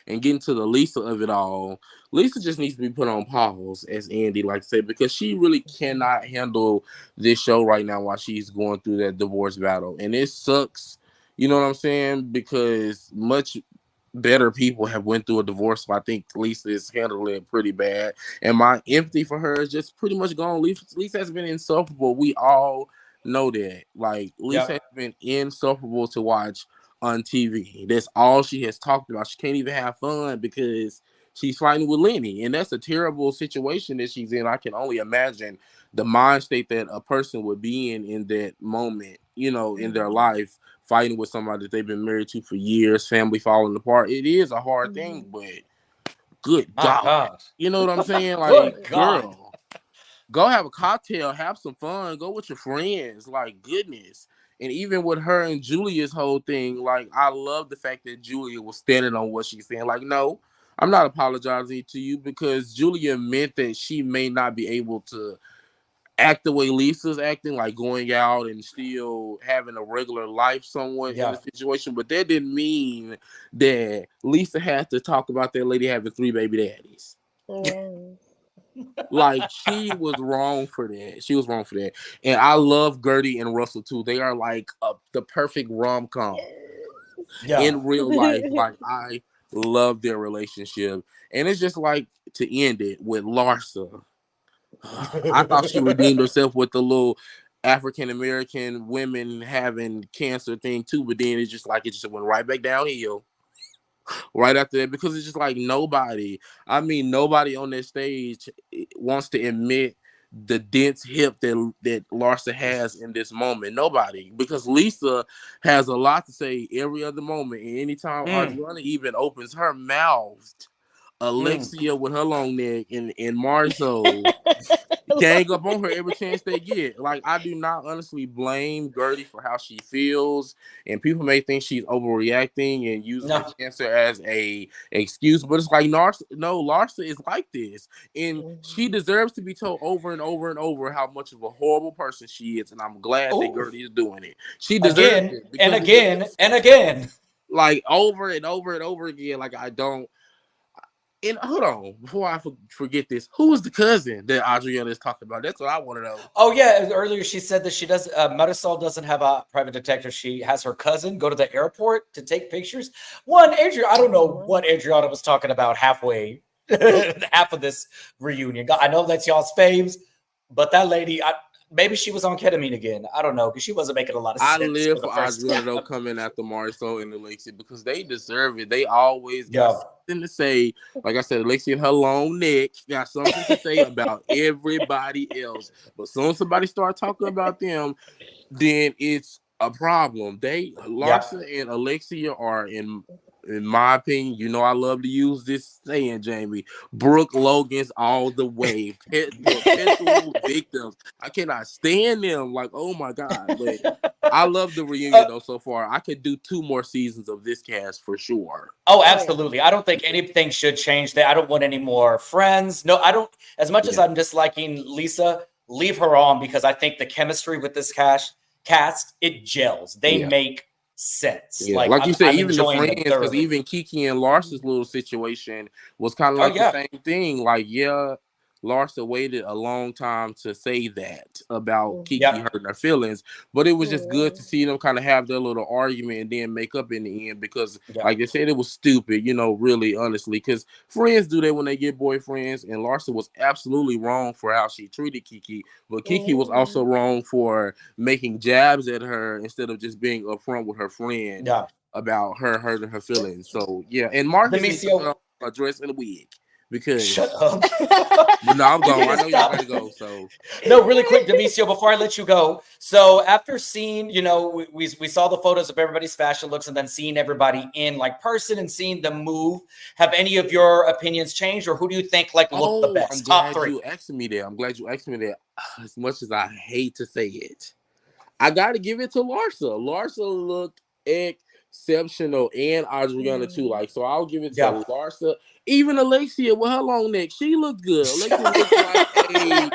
And getting to the Lisa of it all, Lisa just needs to be put on pause, as Andy likes to say, because she really cannot handle this show right now while she's going through that divorce battle. And it sucks, you know what I'm saying? Because much better people have went through a divorce. So I think Lisa is handling it pretty bad. And my empathy for her is just pretty much gone. Lisa has been insufferable. We all know that. Like, Lisa has Yep. been insufferable to watch on TV. That's all she has talked about. She can't even have fun because she's fighting with Lenny. And that's a terrible situation that she's in. I can only imagine the mind state that a person would be in that moment, you know, in their life, fighting with somebody that they've been married to for years, family falling apart. It is a hard thing, but good My God. God. You know what I'm saying? Good Like, God. girl, go have a cocktail, have some fun, go with your friends. Like, goodness. And even with her and Julia's whole thing, like, I love the fact that Julia was standing on what she's saying. Like, no, I'm not apologizing to you, because Julia meant that she may not be able to act the way Lisa's acting, like going out and still having a regular life somewhat in the Yeah. situation. But that didn't mean that Lisa had to talk about that lady having 3 baby daddies. Yeah. Like, she was wrong for that. She was wrong for that. And I love Gertie and Russell too. They are like the perfect rom-com Yeah. in real life. Like, I love their relationship. And it's just like, to end it with Larsa. I thought she redeemed herself with the little African American women having cancer thing too, but then it's just like it just went right back downhill right after that, because it's just like nobody on that stage wants to admit the dense hip that Larsa has in this moment. Nobody, because Lisa has a lot to say every other moment, and anytime Mm, Adriana even opens her mouth, mm. Alexia with her long neck and Marzo gang up on her every chance they get. Like, I do not honestly blame Gertie for how she feels, and people may think she's overreacting and using her No. cancer as a excuse, but it's like, Larsa is like this, and she deserves to be told over and over and over how much of a horrible person she is, and I'm glad that Oh, Gertie is doing it. She deserves again it, and because it again is, and again. like, over and over and over again. Like, I don't. And hold on, before I forget this, who was the cousin that Adriana is talking about? That's what I want to know. Oh yeah, earlier she said that she does. Marisol doesn't have a private detective. She has her cousin go to the airport to take pictures. I don't know what Adriana was talking about halfway, half of this reunion. I know that's y'all's faves, but that lady, maybe she was on ketamine again. I don't know, because she wasn't making a lot of I sense live for the for first Adriana though time. coming after Marisol and Alexia, because they deserve it. They always got Yeah. something to say. Like I said, Alexia and her long neck got something to say about everybody else. But soon as somebody start talking about them, then it's a problem. Yeah. Larsa and Alexia are in in my opinion, you know I love to use this saying, Jamie. Brooke Logan's all the way. Perpetual victims. I cannot stand them. Like, oh my God. But I love the reunion though so far. I could do 2 more seasons of this cast for sure. Oh, absolutely. I don't think anything should change that. I don't want any more friends. No, I don't. As much as I'm disliking Lisa, leave her on because I think the chemistry with this cast, it gels. They make sense. Yeah. Like you said, I'm even the enjoying friends, them because thoroughly. even Kiki and Larsa's little situation was kind of like the same thing. Like, Larsa waited a long time to say that about Kiki hurting her feelings, but it was just good to see them kind of have their little argument and then make up in the end because, like they said, it was stupid, you know, really, honestly, because friends do that when they get boyfriends, and Larsa was absolutely wrong for how she treated Kiki, but Kiki was also wrong for making jabs at her instead of just being upfront with her friend about her hurting her feelings. So, and Marcus needs to put on a dress and a wig. Because shut up. But no, I'm going. I know y'all gotta go. So no, really quick, Demisio, before I let you go. So after seeing, you know, we saw the photos of everybody's fashion looks and then seeing everybody in like person and seeing them move. Have any of your opinions changed, or who do you think like looked the best? I'm Top glad 3. you asking me that. I'm glad you asked me that. As much as I hate to say it, I gotta give it to Larsa. Larsa looked exceptional, and Adriana too. Like, so I'll give it to Larsa. Even Alexia with her long neck, she looked good. Alexia looked like a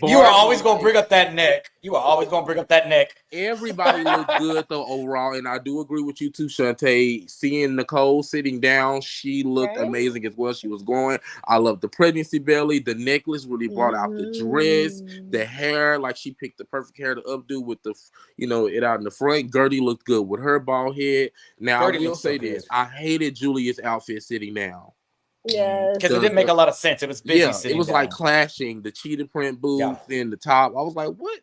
You are always gonna bring up that neck. You are always gonna bring up that neck. Everybody looked good though overall, and I do agree with you too, Shantae. Seeing Nicole sitting down, she looked amazing as well. She was glowing. I love the pregnancy belly. The necklace really brought out the dress, the hair. Like, she picked the perfect hair to updo with the, you know, it out in the front. Gertie looked good with her bald head. Now Gertie, I will say this: I hated Julia's outfit sitting down. Yes, because it didn't make a lot of sense. It was busy sitting it was down. like clashing the cheetah print boots and the top. I was like, what?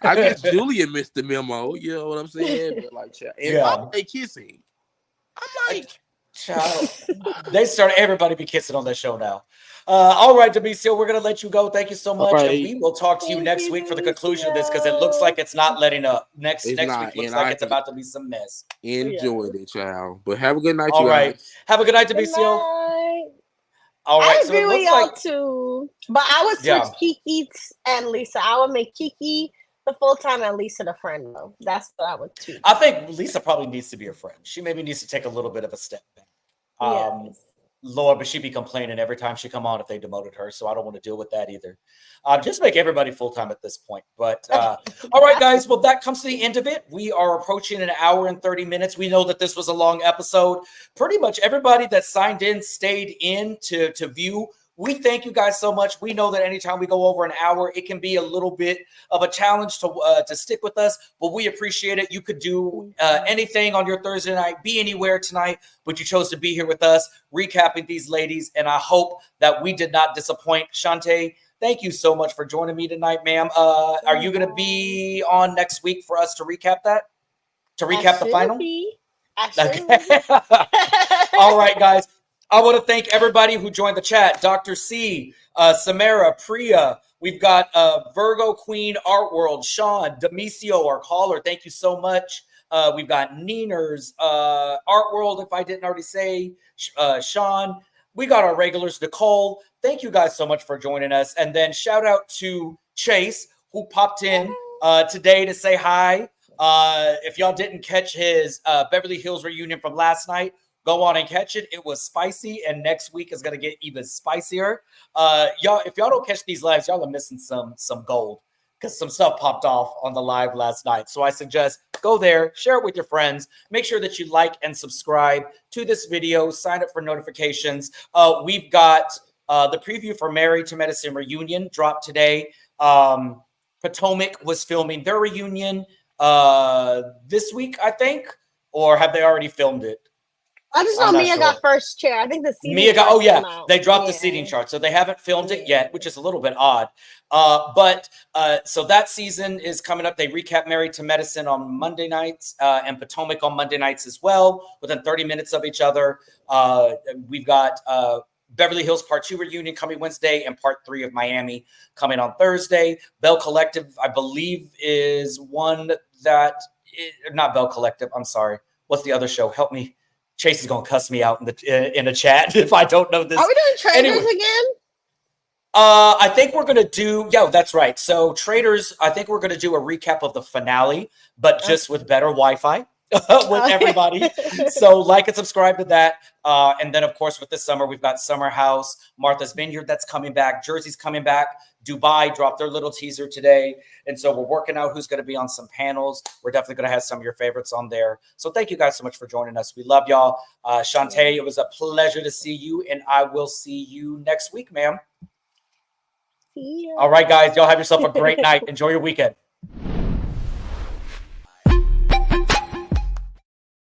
I guess Julia missed the memo. You know what I'm saying? But like, and why were they kissing? I'm like, child. They started everybody be kissing on that show now. All right, Demisio, we're gonna let you go. Thank you so much, and we will talk to you next week for the conclusion of this because it looks like it's not letting up. Next week looks like it's about to be some mess. Enjoyed it, child. But have a good night, all you right. guys. Have a good night, Demisio. All right, I agree with y'all too, but I would switch Kiki and Lisa. I would make Kiki the full-time and Lisa the friend, though. That's what I would choose. I think Lisa probably needs to be a friend. She maybe needs to take a little bit of a step back. Lord, but she'd be complaining every time she come on if they demoted her, so I don't want to deal with that either. Just make everybody full-time at this point. But all right, guys, well, that comes to the end of it. We are approaching an hour and 30 minutes. We know that this was a long episode. Pretty much everybody that signed in stayed in to view. We thank you guys so much. We know that anytime we go over an hour, it can be a little bit of a challenge to stick with us, but we appreciate it. You could do anything on your Thursday night, be anywhere tonight, but you chose to be here with us, recapping these ladies, and I hope that we did not disappoint. Shantae, thank you so much for joining me tonight, ma'am. Are you going to be on next week for us to recap that? To recap the final? Okay. All right, guys. I want to thank everybody who joined the chat. Dr. C, Samara, Priya. We've got Virgo Queen, Art World, Sean, Demisio, our caller. Thank you so much. We've got Neeners, Art World, if I didn't already say, Sean. We got our regulars, Nicole. Thank you guys so much for joining us. And then shout out to Chase, who popped in today to say hi. If y'all didn't catch his Beverly Hills reunion from last night, go on and catch it. It was spicy, and next week is going to get even spicier. Y'all, if y'all don't catch these lives, y'all are missing some gold because some stuff popped off on the live last night. So I suggest go there, share it with your friends. Make sure that you like and subscribe to this video. Sign up for notifications. We've got the preview for Married to Medicine reunion dropped today. Potomac was filming their reunion this week, I think, or have they already filmed it? I just know Mia got first chair. I think the seating Mia got, chart came out. they dropped the seating chart. So they haven't filmed it yet, which is a little bit odd. So that season is coming up. They recap Married to Medicine on Monday nights and Potomac on Monday nights as well, within 30 minutes of each other. We've got Beverly Hills Part 2 reunion coming Wednesday and Part 3 of Miami coming on Thursday. Bell Collective, I believe, is one that, not Bell Collective. I'm sorry. What's the other show? Help me. Chase is gonna cuss me out in the chat if I don't know this. Are we doing traders Anyway. again? I think we're gonna do. Yeah, that's right. So traders, I think we're gonna do a recap of the finale, but just with better Wi-Fi with everybody. So like and subscribe to that. And then of course with this summer we've got Summer House, Martha's Vineyard that's coming back, Jersey's coming back, Dubai dropped their little teaser today, and so we're working out who's going to be on some panels. We're definitely going to have some of your favorites on there. So thank you guys so much for joining us. We love y'all. Shantae, it was a pleasure to see you, and I will see you next week, ma'am. See ya. All right, guys, y'all have yourself a great night. Enjoy your weekend.